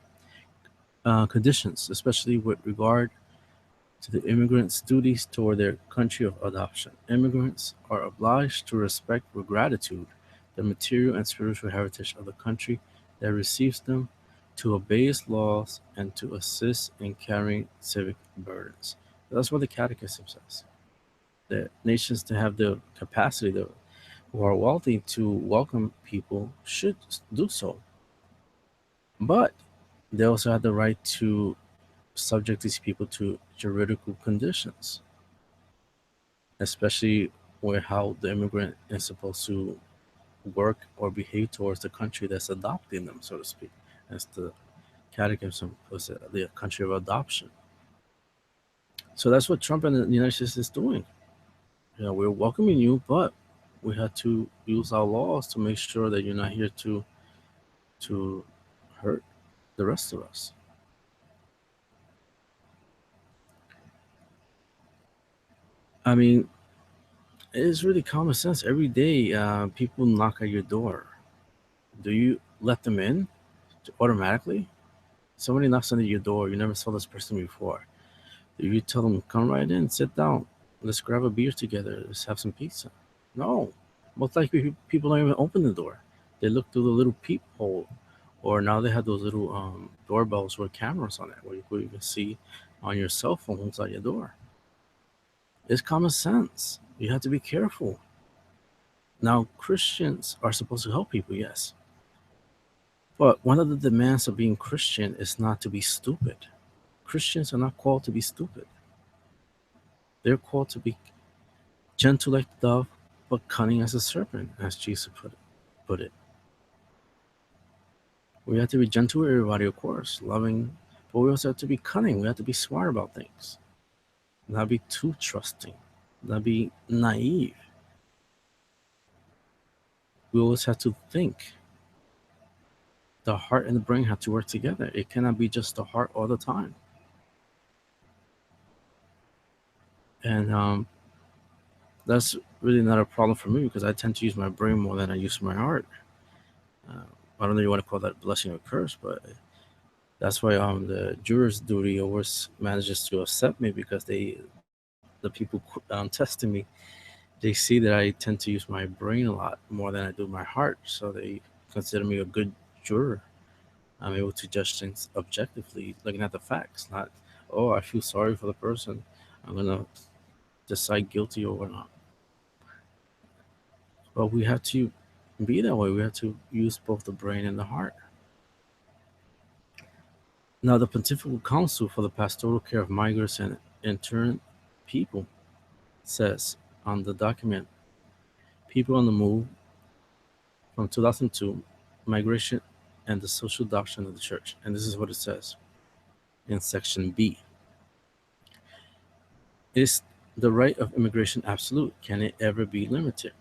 conditions, especially with regard to the immigrants' duties toward their country of adoption. Immigrants are obliged to respect with gratitude the material and spiritual heritage of the country that receives them, to obey its laws, and to assist in carrying civic burdens. That's what the Catechism says. That nations that have the capacity, who are wealthy, to welcome people should do so. But they also have the right to subject these people to juridical conditions, especially where how the immigrant is supposed to work or behave towards the country that's adopting them, so to speak. As the Catechism puts it, the country of adoption. So that's what Trump and the United States is doing. We're welcoming you, but we have to use our laws to make sure that you're not here to hurt the rest of us. I mean, it's really common sense. Every day, people knock at your door. Do you let them in automatically? Somebody knocks on your door. You never saw this person before. Do you tell them, come right in, sit down, let's grab a beer together, let's have some pizza? No. Most likely, people don't even open the door. They look through the little peephole, or now they have those little doorbells with cameras on it, where you can see on your cell phone who's at your door. It's common sense. You have to be careful. Now, Christians are supposed to help people, yes. But one of the demands of being Christian is not to be stupid. Christians are not called to be stupid. They're called to be gentle like the dove, but cunning as a serpent, as Jesus put it. We have to be gentle with everybody, of course, loving, but we also have to be cunning. We have to be smart about things, not be too trusting, not be naive. We always have to think. The heart and the brain have to work together. It cannot be just the heart all the time. And that's really not a problem for me because I tend to use my brain more than I use my heart. Uh, I don't know if you want to call that blessing or curse, but that's why the juror's duty always manages to accept me because the people testing me, they see that I tend to use my brain a lot more than I do my heart, so they consider me a good juror. I'm able to judge things objectively, looking at the facts, not, oh, I feel sorry for the person. I'm gonna decide guilty or whatnot. But we have to be that way. We have to use both the brain and the heart. Now, the Pontifical Council for the Pastoral Care of Migrants and Interned People says on the document People on the Move from 2002, Migration and the Social Doctrine of the Church. And this is what it says in section B. Is the right of immigration absolute? Can it ever be limited?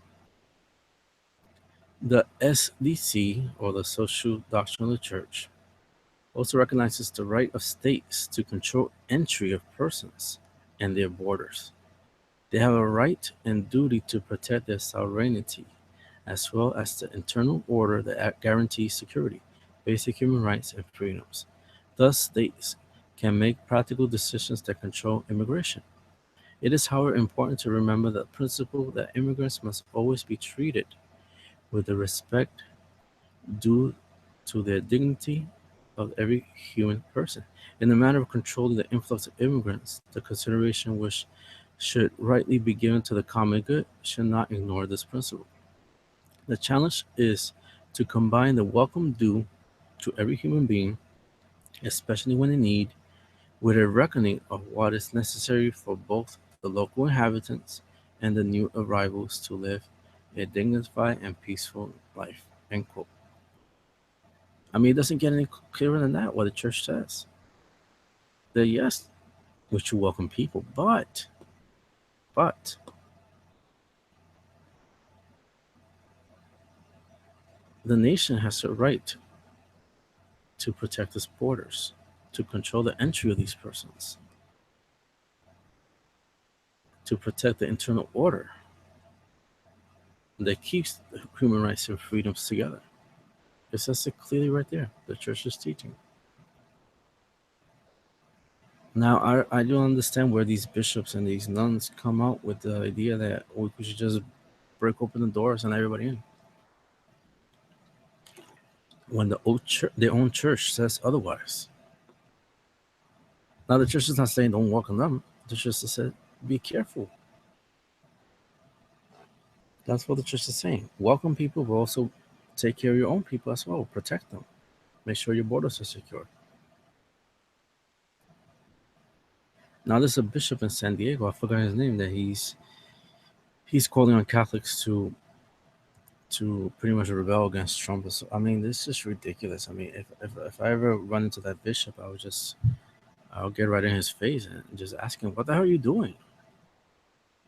The SDC, or the Social Doctrine of the Church, also recognizes the right of states to control entry of persons and their borders. They have a right and duty to protect their sovereignty, as well as the internal order that guarantees security, basic human rights, and freedoms. Thus, states can make practical decisions that control immigration. It is, however, important to remember the principle that immigrants must always be treated with the respect due to their dignity of every human person. In the matter of controlling the influx of immigrants, the consideration which should rightly be given to the common good should not ignore this principle. The challenge is to combine the welcome due to every human being, especially when in need, with a reckoning of what is necessary for both the local inhabitants and the new arrivals to live a dignified and peaceful life. End quote. I mean, it doesn't get any clearer than that. What the church says that yes, we should welcome people, but the nation has a right to protect its borders, to control the entry of these persons, to protect the internal order that keeps human rights and freedoms together. It says it clearly right there. The church is teaching. Now, I don't understand where these bishops and these nuns come out with the idea that we should just break open the doors and let everybody in. When their own church says otherwise. Now, the church is not saying don't welcome them. The church has said be careful. That's what the church is saying. Welcome people, but also take care of your own people as well. Protect them. Make sure your borders are secure. Now, there's a bishop in San Diego. I forgot his name. That he's calling on Catholics to pretty much rebel against Trump. So, I mean, this is ridiculous. I mean, if I ever run into that bishop, I'll get right in his face and just ask him, "What the hell are you doing?"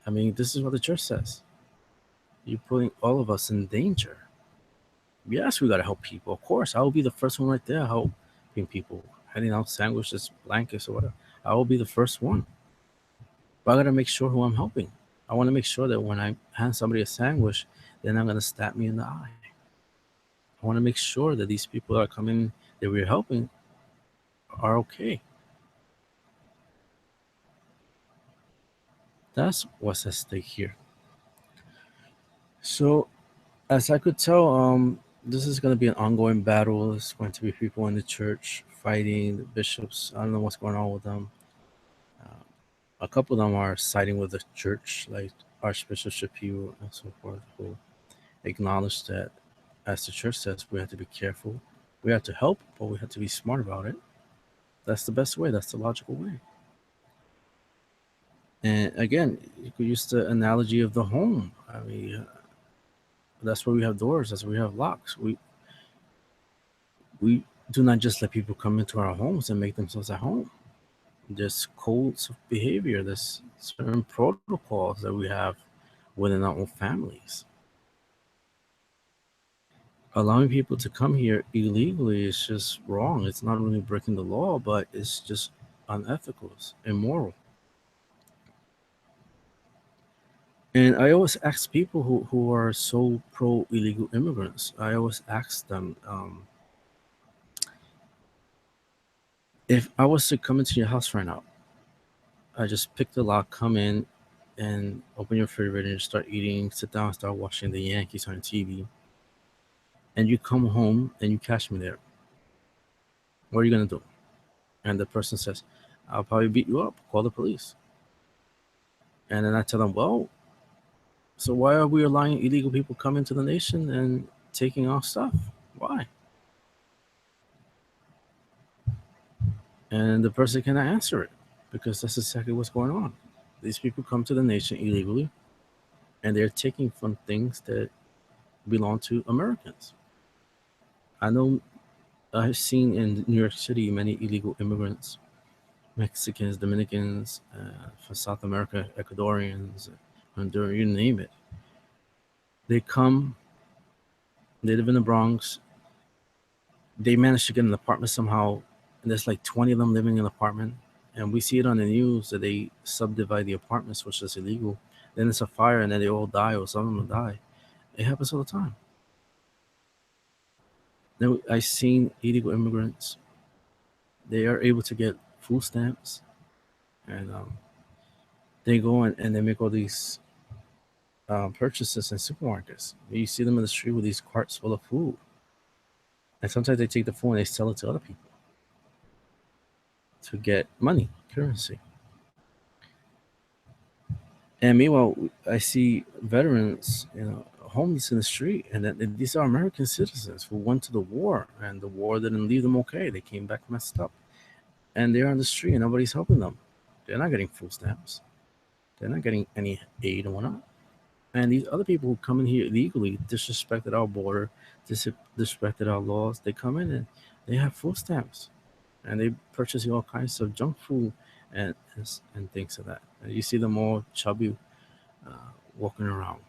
I mean, this is what the church says. You're putting all of us in danger. Yes, we gotta help people. Of course, I will be the first one right there helping people, handing out sandwiches, blankets, or whatever. I will be the first one. But I gotta make sure who I'm helping. I want to make sure that when I hand somebody a sandwich, they're not gonna stab me in the eye. I want to make sure that these people that are coming that we're helping are okay. That's what's at stake here. So, as I could tell, this is going to be an ongoing battle. There's going to be people in the church fighting the bishops. I don't know what's going on with them. Uh, a couple of them are siding with the church, like Archbishop Shapiro and so forth, who acknowledge that, as the church says, we have to be careful. We have to help, but we have to be smart about it. That's the best way. That's the logical way. And again, you could use the analogy of the home. I mean, that's where we have doors. That's where we have locks. We do not just let people come into our homes and make themselves at home. There's codes of behavior. There's certain protocols that we have within our own families. Allowing people to come here illegally is just wrong. It's not really breaking the law, but it's just unethical, it's immoral. And I always ask people who are so pro illegal immigrants, I always ask them, if I was to come into your house right now, I just pick the lock, come in, and open your refrigerator and start eating, sit down and start watching the Yankees on TV, and you come home and you catch me there, what are you going to do? And the person says, I'll probably beat you up, call the police. And then I tell them, well, so why are we allowing illegal people come into the nation and taking our stuff? Why? And the person cannot answer it because that's exactly what's going on. These people come to the nation illegally and they're taking from things that belong to Americans. I know I've seen in New York City many illegal immigrants, Mexicans, Dominicans, from South America, Ecuadorians, Honduras, you name it. They come, they live in the Bronx, they manage to get an apartment somehow, and there's like 20 of them living in an apartment. And we see it on the news that they subdivide the apartments, which is illegal. Then it's a fire, and then they all die, or some of them die. It happens all the time. Then I've seen illegal immigrants. They are able to get food stamps, and they go and they make all these purchases in supermarkets. You see them in the street with these carts full of food, and sometimes they take the food and they sell it to other people to get money, currency. And meanwhile, I see veterans, homeless in the street, and that these are American citizens who went to the war, and the war didn't leave them okay. They came back messed up, and they're on the street, and nobody's helping them. They're not getting food stamps. They're not getting any aid or whatnot. And these other people who come in here illegally disrespected our border, disrespected our laws. They come in and they have food stamps, and they purchase all kinds of junk food and things like that. And you see them all chubby, walking around.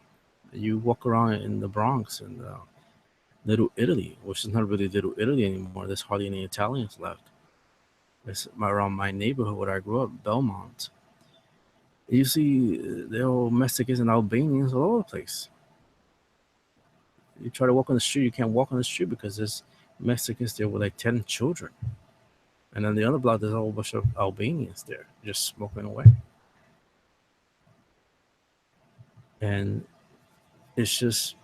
You walk around in the Bronx and Little Italy, which is not really Little Italy anymore. There's hardly any Italians left. It's around my neighborhood where I grew up, Belmont. You see, there are Mexicans and Albanians all over the place. You try to walk on the street, you can't walk on the street because there's Mexicans there with like 10 children. And then the other block, there's a whole bunch of Albanians there just smoking away. And it's just,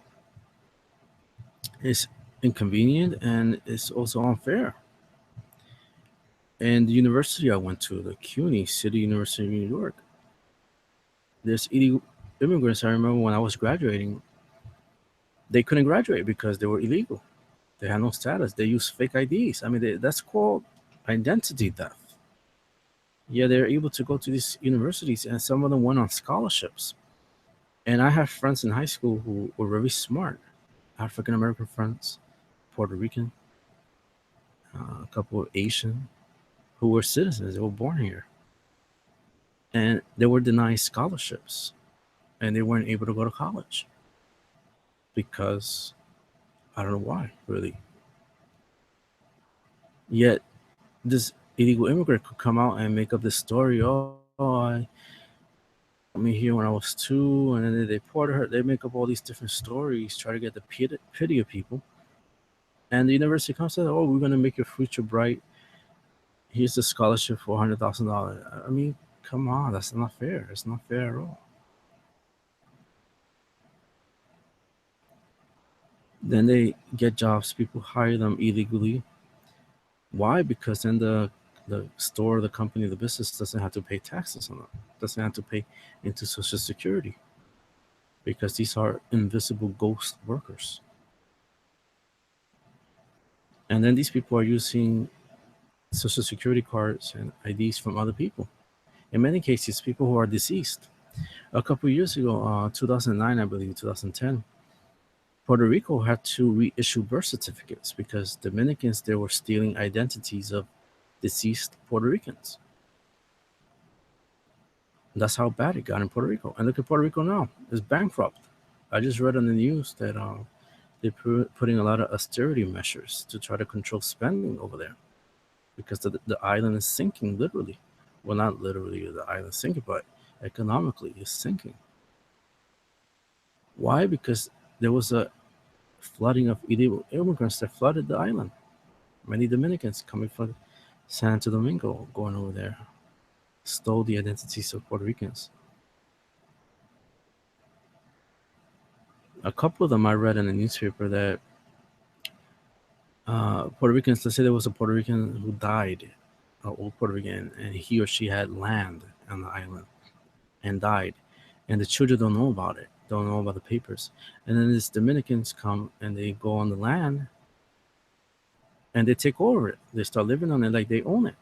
it's inconvenient and it's also unfair. And the university I went to, the CUNY, City University of New York, there's illegal immigrants. I remember when I was graduating, they couldn't graduate because they were illegal. They had no status. They used fake IDs. I mean, that's called identity theft. Yeah, they're able to go to these universities, and some of them went on scholarships. And I have friends in high school who were very smart, African American friends, Puerto Rican, a couple of Asian, who were citizens. They were born here, and they were denied scholarships, and they weren't able to go to college because I don't know why, really. Yet this illegal immigrant could come out and make up this story. Oh, I me here when I was 2, and then they deported her. They make up all these different stories, try to get the pity of people. And the university comes and says, "Oh, we're going to make your future bright. Here's the scholarship for $100,000." I mean, come on, that's not fair. It's not fair at all. Then they get jobs. People hire them illegally. Why? Because then the store, the company, the business doesn't have to pay taxes on them. Doesn't have to pay into Social Security because these are invisible ghost workers. And then these people are using Social Security cards and IDs from other people. In many cases, people who are deceased. A couple of years ago, 2009, I believe, 2010, Puerto Rico had to reissue birth certificates because Dominicans they were stealing identities of deceased Puerto Ricans. That's how bad it got in Puerto Rico. And look at Puerto Rico now; it's bankrupt. I just read on the news that they're putting a lot of austerity measures to try to control spending over there because the island is sinking literally. Well, not literally the island sinking, but economically it's sinking. Why? Because there was a flooding of illegal immigrants that flooded the island. Many Dominicans coming from Santo Domingo going over there stole the identities of Puerto Ricans. A couple of them I read in the newspaper that Puerto Ricans, let's say there was a Puerto Rican who died, an old Puerto Rican, and he or she had land on the island and died, and the children don't know about it, don't know about the papers. And then these Dominicans come and they go on the land and they take over it. They start living on it like they own it.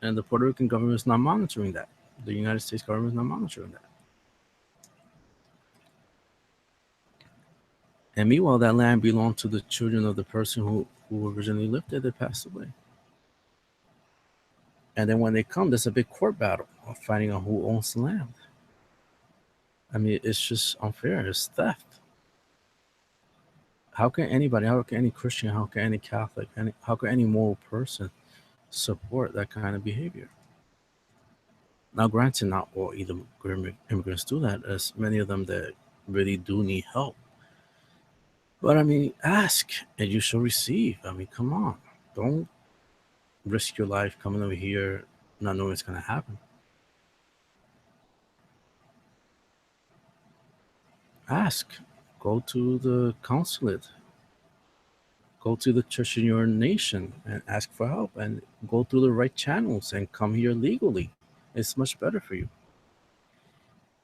And the Puerto Rican government is not monitoring that. The United States government is not monitoring that. And meanwhile, that land belonged to the children of the person who originally lived there that passed away. And then when they come, there's a big court battle of finding out who owns the land. I mean, it's just unfair. It's theft. How can anybody, how can any Christian, how can any Catholic, how can any moral person support that kind of behavior? Now, granted, not all immigrants do that, as many of them that really do need help. But I mean, ask and you shall receive. I mean, come on. Don't risk your life coming over here not knowing what's going to happen. Ask. Go to the consulate. Go to the church in your nation and ask for help and go through the right channels and come here legally. It's much better for you.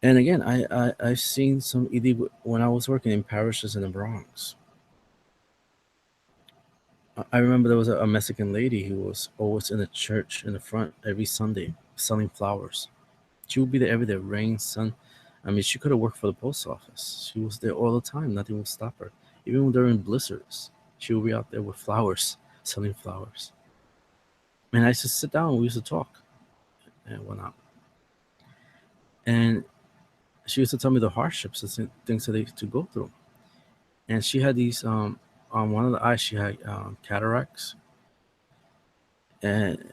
And again, I've seen some illegal when I was working in parishes in the Bronx. I remember there was a Mexican lady who was always in the church in the front every Sunday selling flowers. She would be there every day, rain, sun. I mean, she could have worked for the post office. She was there all the time. Nothing would stop her. Even during blizzards, she would be out there with flowers, selling flowers. And I used to sit down and we used to talk and whatnot. And she used to tell me the hardships, the things that they used to go through. And she had these, on one of the eyes, she had cataracts. And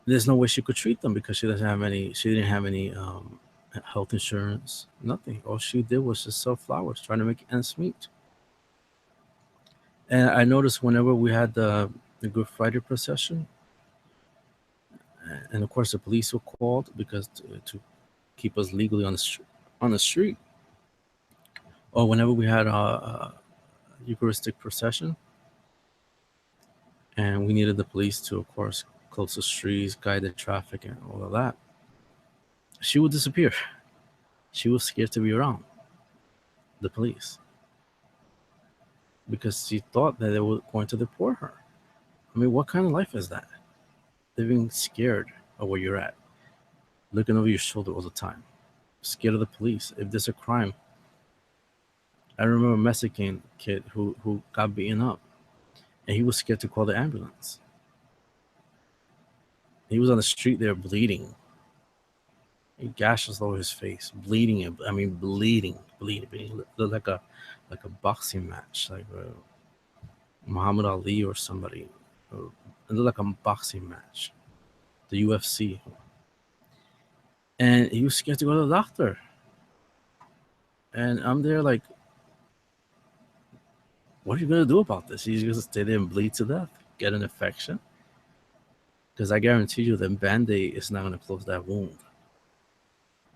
there's no way she could treat them because she didn't have any health insurance, nothing. All she did was just sell flowers, trying to make ends meet. And I noticed whenever we had the Good Friday procession, and of course the police were called because to keep us legally on the street, or whenever we had a Eucharistic procession, and we needed the police to, of course, close the streets, guide the traffic, and all of that, she would disappear. She was scared to be around the police because she thought that they were going to deport her. I mean, what kind of life is that? Living scared of where you're at, looking over your shoulder all the time, scared of the police. If there's a crime, I remember a Mexican kid who got beaten up, and he was scared to call the ambulance. He was on the street there bleeding. He gashes all over his face, bleeding. I mean, bleeding. It looked like a boxing match, like Muhammad Ali or somebody. It looked like a boxing match, the UFC. And he was scared to go to the doctor. And I'm there like, what are you gonna do about this? He's gonna stay there and bleed to death, get an infection? Because I guarantee you, the Band-Aid is not gonna close that wound.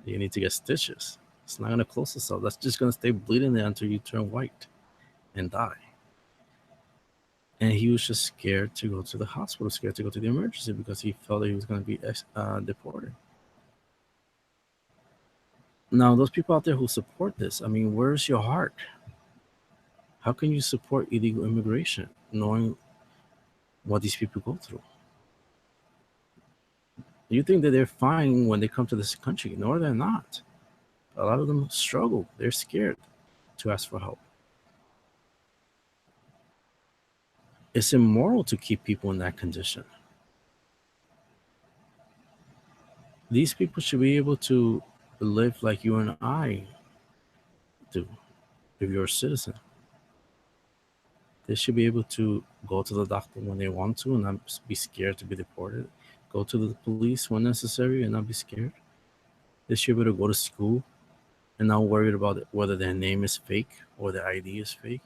You need to get stitches. It's not gonna close itself. That's just gonna stay bleeding there until you turn white and die. And he was just scared to go to the hospital, scared to go to the emergency because he felt that he was gonna be deported. Now, those people out there who support this, I mean, where's your heart? How can you support illegal immigration knowing what these people go through? You think that they're fine when they come to this country. No, they're not. A lot of them struggle. They're scared to ask for help. It's immoral to keep people in that condition. These people should be able to live like you and I do if you're a citizen. They should be able to go to the doctor when they want to and not be scared to be deported. Go to the police when necessary and not be scared. They should be able to go to school and not worried about whether their name is fake or their ID is fake,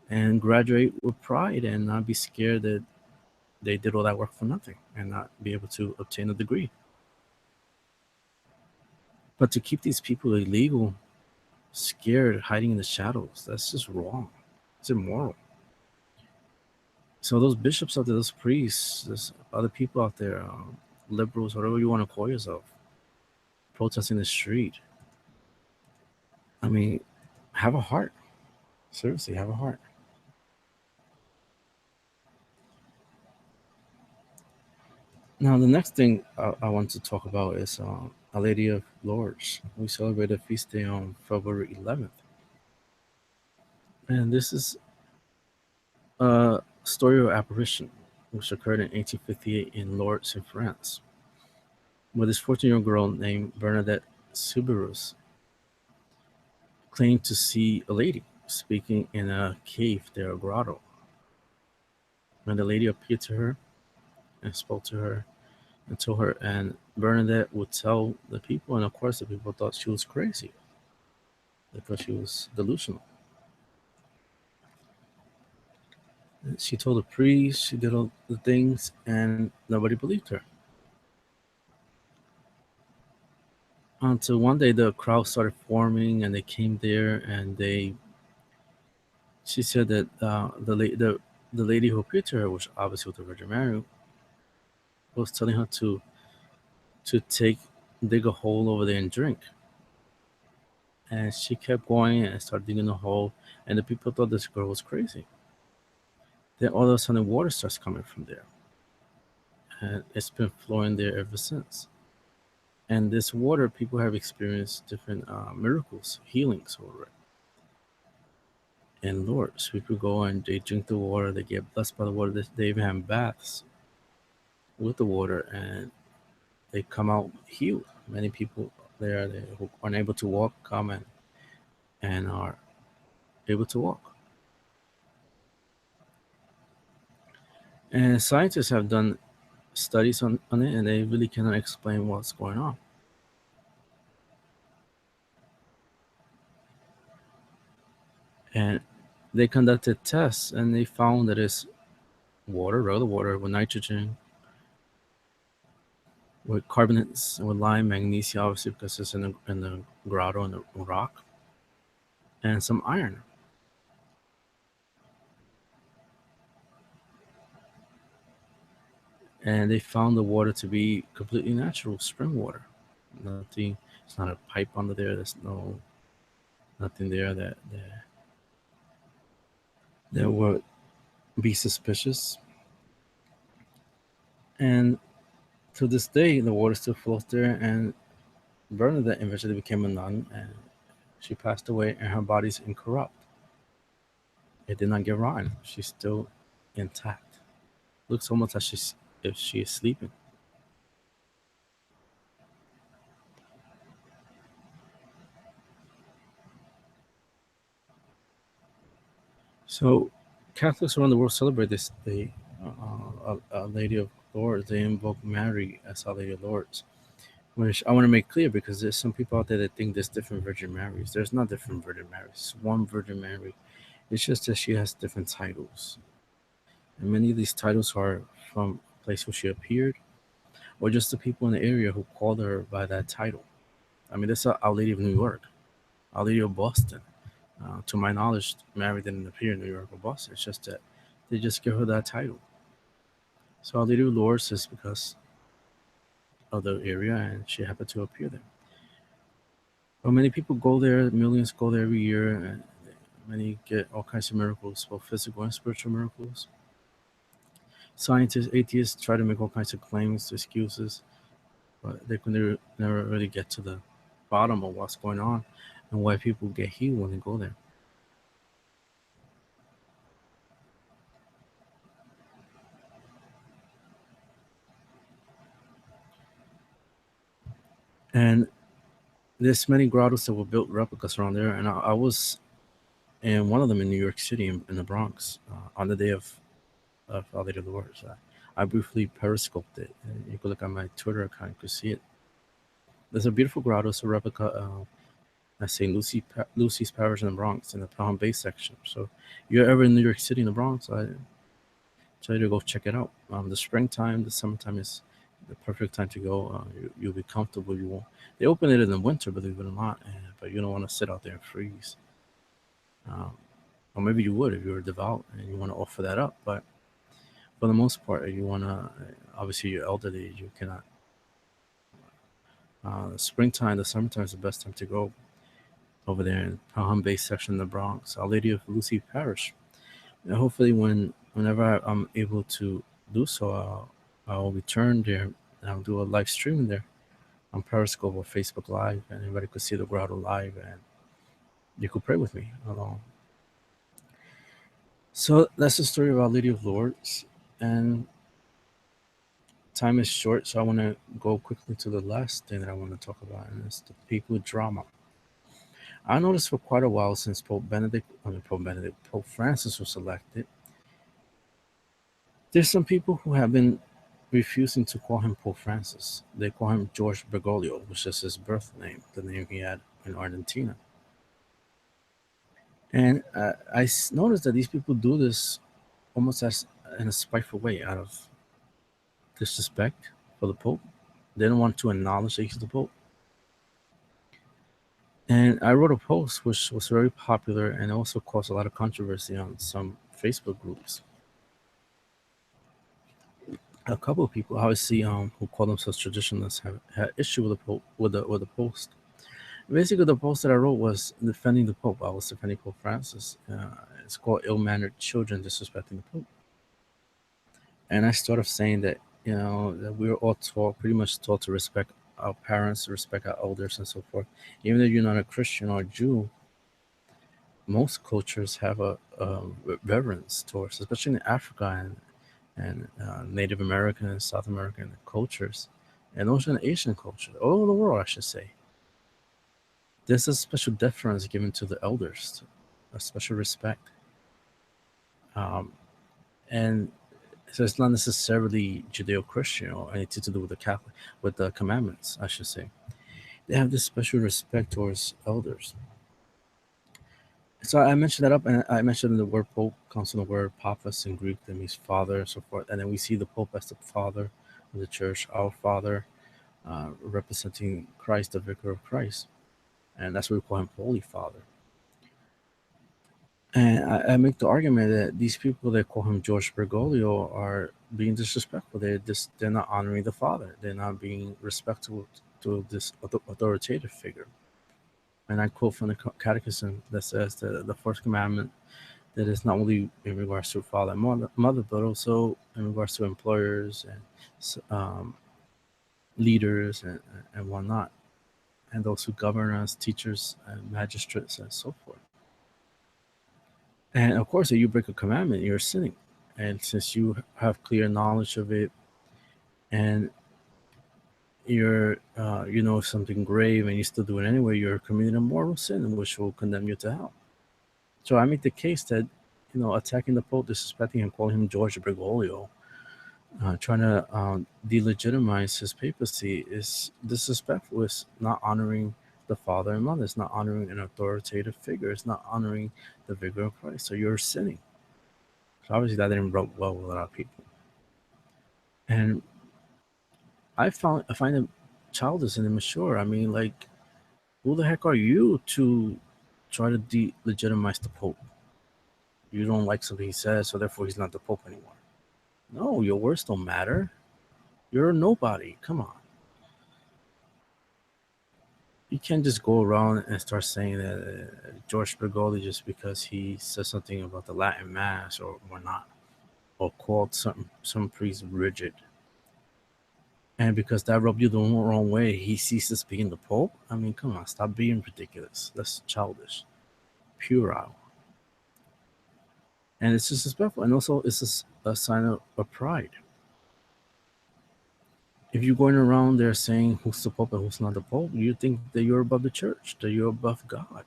and graduate with pride and not be scared that they did all that work for nothing and not be able to obtain a degree. But to keep these people illegal, scared, hiding in the shadows, that's just wrong. It's immoral. So those bishops out there, those priests, there's other people out there, liberals, whatever you want to call yourself, protesting the street. I mean, have a heart. Seriously, have a heart. Now, the next thing I want to talk about is Our Lady of Lourdes. We celebrate a feast day on February 11th. And this is a story of apparition, which occurred in 1858 in Lourdes in France, where this 14-year-old girl named Bernadette Suberus claimed to see a lady speaking in a cave there, a grotto. And the lady appeared to her and spoke to her and told her, and Bernadette would tell the people, and of course the people thought she was crazy because she was delusional. She told the priest, she did all the things, and nobody believed her. Until one day the crowd started forming and they came there and she said that the lady who appeared to her, which obviously was the Virgin Mary, was telling her to dig a hole over there and drink. And she kept going and started digging a hole, and the people thought this girl was crazy. Then all of a sudden water starts coming from there. And it's been flowing there ever since. And this water, people have experienced different miracles, healings over it. And Lords, people go and they drink the water, they get blessed by the water. They even have baths with the water, and they come out healed. Many people there who are unable to walk come and are able to walk. And scientists have done studies on it, and they really cannot explain what's going on. And they conducted tests, and they found that it's water, regular water, with nitrogen, with carbonates, with lime, magnesium, obviously because it's in the grotto in the rock, and some iron. And they found the water to be completely natural, spring water. Nothing. It's not a pipe under there. There's nothing there that would be suspicious. And to this day, the water still flows there. And Bernadette eventually became a nun, and she passed away, and her body's incorrupt. It did not get rotten. She's still intact. Looks almost like she's if she is sleeping. So Catholics around the world celebrate this day. A Lady of Lourdes. They invoke Mary as Our Lady of Lourdes, which I want to make clear because there's some people out there that think there's different Virgin Marys. There's not different Virgin Marys. It's one Virgin Mary. It's just that she has different titles, and many of these titles are from a place where she appeared, or just the people in the area who called her by that title. I mean, there's Our Lady of New York, Our Lady of Boston. To my knowledge, Mary didn't appear in New York or Boston. It's just that they just give her that title. So Our Lady of Lourdes is because of the area, and she happened to appear there. But many people go there. Millions go there every year, and many get all kinds of miracles, both physical and spiritual miracles. Scientists, atheists try to make all kinds of claims, excuses, but they can never really get to the bottom of what's going on and why people get healed when they go there. And there's many grottos that were built replicas around there, and I was in one of them in New York City, in the Bronx, on the day of Our Lady of the Lourdes. I briefly periscoped it, and you could look at my Twitter account, you could see it. There's a beautiful grotto, it's a replica at Lucy's Parish in the Bronx, in the Pelham Bay section. So, if you're ever in New York City in the Bronx, I tell you to go check it out. The springtime, the summertime is the perfect time to go. You'll be comfortable. You won't. They open it in the winter, believe it or not, but you don't want to sit out there and freeze. Um, or maybe you would if you were devout and you want to offer that up. But for the most part, you want to. Obviously, you're elderly. You cannot. Springtime, the summertime is the best time to go over there in Pelham Bay section of the Bronx. Our Lady of Lucy Parish. And hopefully, whenever I'm able to do so, I'll return there and I'll do a live stream there on Periscope or Facebook Live, and everybody could see the grotto live, and you could pray with me along. So that's the story of Our Lady of Lourdes, and time is short, so I want to go quickly to the last thing that I want to talk about, and it's the papal drama. I noticed for quite a while since Pope Francis was elected, there's some people who have been refusing to call him Pope Francis. They call him George Bergoglio, which is his birth name, the name he had in Argentina. And noticed that these people do this almost as in a spiteful way, out of disrespect for the Pope. They don't want to acknowledge that he's the Pope. And I wrote a post which was very popular and also caused a lot of controversy on some Facebook groups. A couple of people, obviously, who call themselves traditionalists, have had issue with the Pope, with the post. Basically, the post that I wrote was defending the Pope. I was defending Pope Francis. It's called "Ill-mannered children disrespecting the Pope," and I started saying that that we were all taught, pretty much taught to respect our parents, respect our elders, and so forth. Even if you're not a Christian or a Jew, most cultures have a reverence towards, especially in Africa and Native American and South American cultures, and also in Asian culture, all over the world, I should say. There's a special deference given to the elders, a special respect, um, and so it's not necessarily Judeo-Christian or anything to do with the Catholic, with the commandments, I should say. They have this special respect towards elders. So I mentioned that up, and I mentioned the word Pope comes from the word Papas in Greek, that means father, and so forth. And then we see the Pope as the father of the church, our father, representing Christ, the vicar of Christ. And that's why we call him Holy Father. And I make the argument that these people that call him George Bergoglio are being disrespectful. They're not honoring the Father. They're not being respectful to this authoritative figure. And I quote from the Catechism that says that the first commandment, that is not only in regards to father and mother, but also in regards to employers and leaders and whatnot, and those who govern us, teachers and magistrates and so forth. And of course, if you break a commandment, you're sinning. And since you have clear knowledge of it, and you're you know something grave and you still do it anyway, you're committing a mortal sin which will condemn you to hell. So I make the case that, attacking the Pope, disrespecting him, calling him George Bergoglio, trying to delegitimize his papacy is disrespectful. It's not honoring the father and mother. It's not honoring an authoritative figure. It's not honoring the vicar of Christ. So you're sinning. So obviously that didn't rub well with a lot of people. And I find it childish and immature. I mean, like, who the heck are you to try to delegitimize the Pope? You don't like something he says, so therefore he's not the Pope anymore. No, your words don't matter. You're a nobody. Come on. You can't just go around and start saying that George Bergoglio just because he says something about the Latin Mass or not, or called some priest rigid. And because that rubbed you the wrong way, he ceases being the Pope? I mean, come on, stop being ridiculous. That's childish. Puerile. And it's disrespectful. And also, it's a sign of pride. If you're going around there saying who's the Pope and who's not the Pope, you think that you're above the church, that you're above God.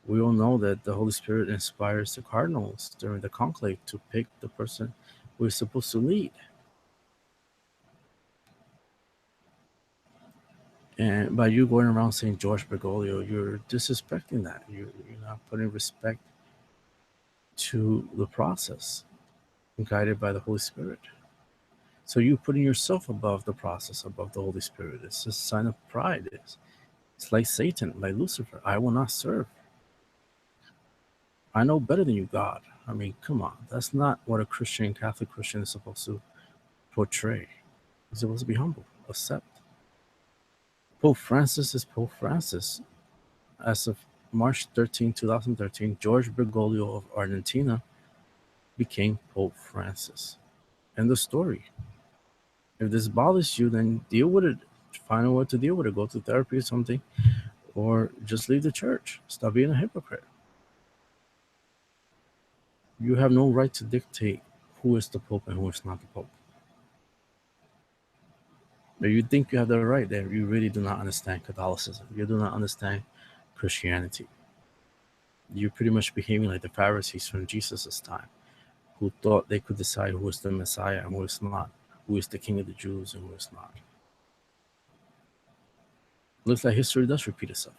We all know that the Holy Spirit inspires the cardinals during the conclave to pick the person who is supposed to lead. And by you going around saying George Bergoglio, you're disrespecting that. You're not putting respect to the process guided by the Holy Spirit. So you putting yourself above the process, above the Holy Spirit. It's a sign of pride. It's like Satan, like Lucifer. I will not serve. I know better than you, God. I mean, come on. That's not what a Christian, Catholic Christian is supposed to portray. He's supposed to be humble, accept. Pope Francis is Pope Francis. As of March 13, 2013, George Bergoglio of Argentina became Pope Francis. End of story. If this bothers you, then deal with it. Find a way to deal with it. Go to therapy or something, or just leave the church. Stop being a hypocrite. You have no right to dictate who is the Pope and who is not the Pope. If you think you have the right, then you really do not understand Catholicism. You do not understand Christianity. You're pretty much behaving like the Pharisees from Jesus' time, who thought they could decide who is the Messiah and who is not, who is the King of the Jews and who is not. Looks like history does repeat itself.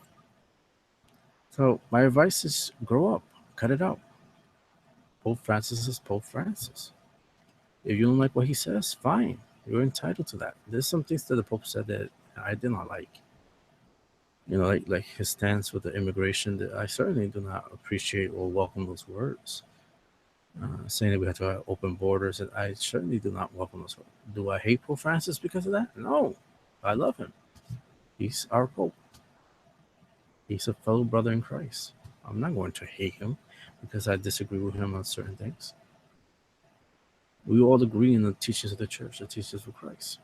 So my advice is grow up, cut it out. Pope Francis is Pope Francis. If you don't like what he says, fine. You're entitled to that. There's some things that the Pope said that I did not like. Like his stance with the immigration, that I certainly do not appreciate or welcome those words. Saying that we have to have open borders, and I certainly do not welcome those words. Do I hate Pope Francis because of that? No. I love him. He's our Pope. He's a fellow brother in Christ. I'm not going to hate him because I disagree with him on certain things. We all agree in the teachings of the church, the teachings of Christ.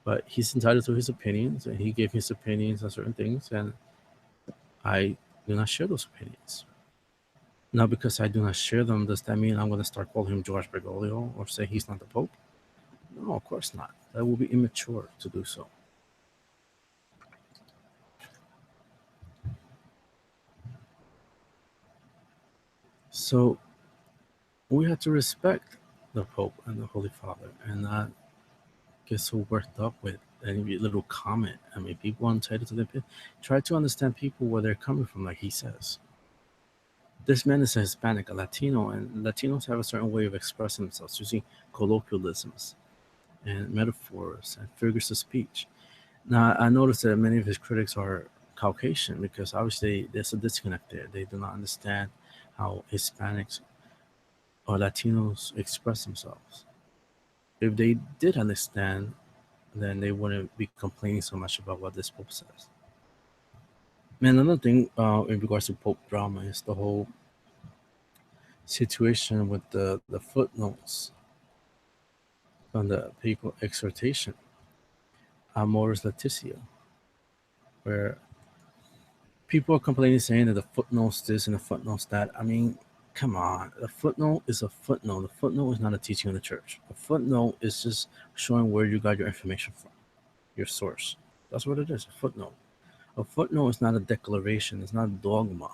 But he's entitled to his opinions, and he gave his opinions on certain things, and I do not share those opinions. Now, because I do not share them, does that mean I'm going to start calling him George Bergoglio or say he's not the Pope? No, of course not. That will be immature to do so. So we have to respect the Pope and the Holy Father and not get so worked up with any little comment. I mean, people are entitled to their opinion. Try to understand people where they're coming from, like he says. This man is a Hispanic, a Latino, and Latinos have a certain way of expressing themselves using colloquialisms and metaphors and figures of speech. Now, I noticed that many of his critics are Caucasian because obviously there's a disconnect there. They do not understand how Hispanics or Latinos express themselves. If they did understand, then they wouldn't be complaining so much about what this Pope says. And another thing in regards to Pope drama is the whole situation with the footnotes on the papal exhortation, Amoris Laetitia, where people are complaining saying that the footnotes this and the footnotes that. I mean, come on. A footnote is a footnote. A footnote is not a teaching of the church. A footnote is just showing where you got your information from, your source. That's what it is, a footnote. A footnote is not a declaration. It's not dogma.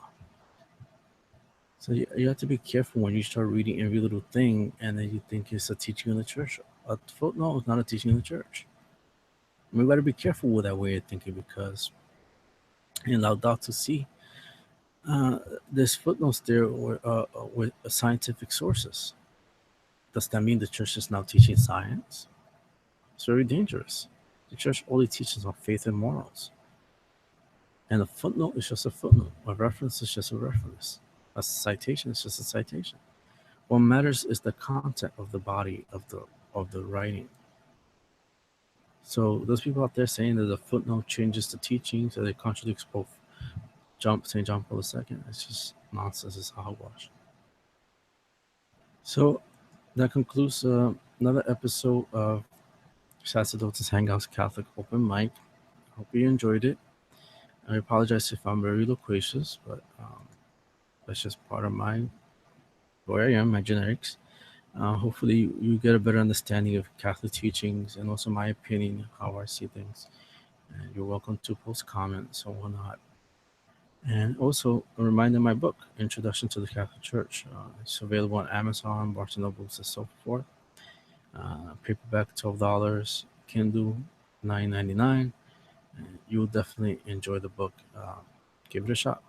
So you have to be careful when you start reading every little thing and then you think it's a teaching of the church. A footnote is not a teaching of the church. We got to be careful with that way of thinking because in Laudato Si, uh, there's footnotes there with scientific sources. Does that mean the church is now teaching science? It's very dangerous. The church only teaches on faith and morals. And a footnote is just a footnote. A reference is just a reference. A citation is just a citation. What matters is the content of the body of the writing. So those people out there saying that the footnote changes the teachings, that it contradicts both St. John Paul II, it's just nonsense. It's hogwash. So that concludes another episode of Sacerdotus Hangouts Catholic Open Mic. Hope you enjoyed it. I apologize if I'm very loquacious, but that's just part of where I am, my genetics. Hopefully, you get a better understanding of Catholic teachings and also my opinion, how I see things. And you're welcome to post comments or whatnot. And also, a reminder my book, Introduction to the Catholic Church. It's available on Amazon, Barnes& Nobles, and so forth. Paperback, $12, Kindle, $9.99. And you'll definitely enjoy the book. Give it a shot.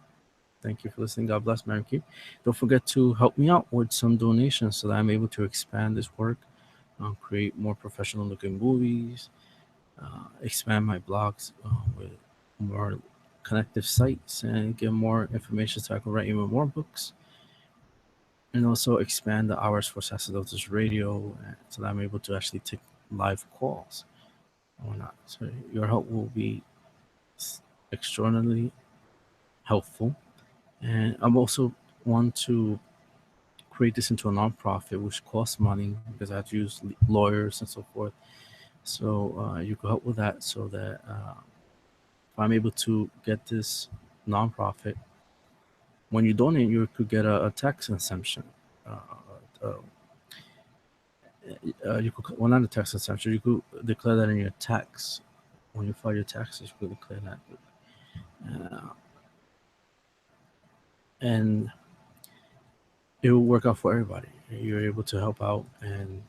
Thank you for listening. God bless, Mary Key. Don't forget to help me out with some donations so that I'm able to expand this work, create more professional looking movies, expand my blogs with more connective sites, and get more information so I can write even more books. And also expand the hours for Sacerdotus Radio so that I'm able to actually take live calls or not. So your help will be extraordinarily helpful. And I'm also want to create this into a nonprofit, which costs money because I have to use lawyers and so forth. So you could help with that so that if I'm able to get this nonprofit, when you donate, you could get a tax exemption. Uh, uh, you could, well, not a tax exemption, you could declare that in your tax. When you file your taxes, you could declare that. Uh, and it will work out for everybody. You're able to help out and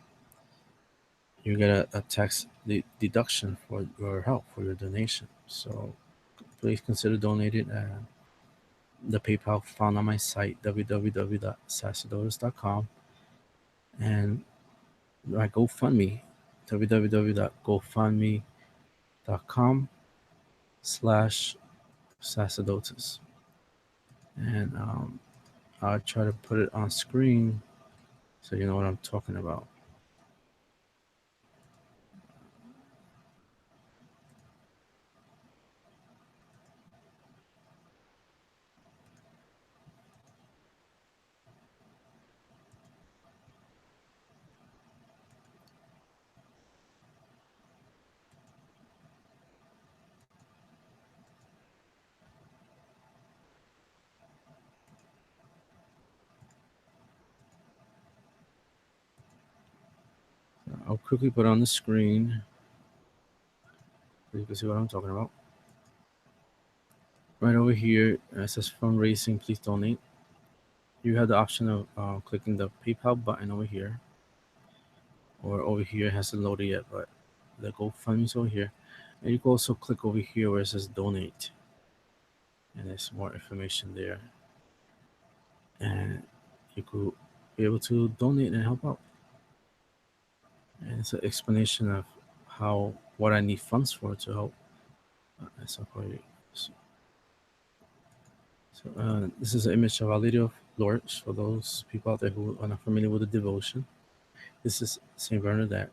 you get a tax deduction for your help, for your donation. So please consider donating. The PayPal found on my site, www.sacerdotus.com, and my GoFundMe, www.gofundme.com/sacerdotus. And I'll try to put it on screen so you know what I'm talking about. I'll quickly put on the screen so you can see what I'm talking about. Right over here, it says fundraising, please donate. You have the option of clicking the PayPal button over here, or over here, it hasn't loaded yet, but the GoFundMe's over here. And you can also click over here where it says donate, and there's more information there. And you could be able to donate and help out. And it's an explanation of what I need funds for to help support you. So this is an image of Our Lady of Lourdes for those people out there who are not familiar with the devotion. This is Saint Bernadette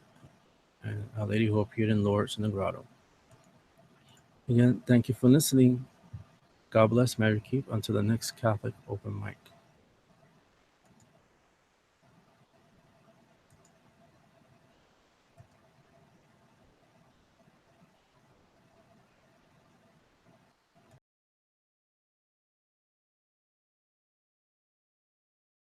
and Our Lady who appeared in Lourdes in the grotto. Again, thank you for listening. God bless, Mary keep. Until the next Catholic Open Mic.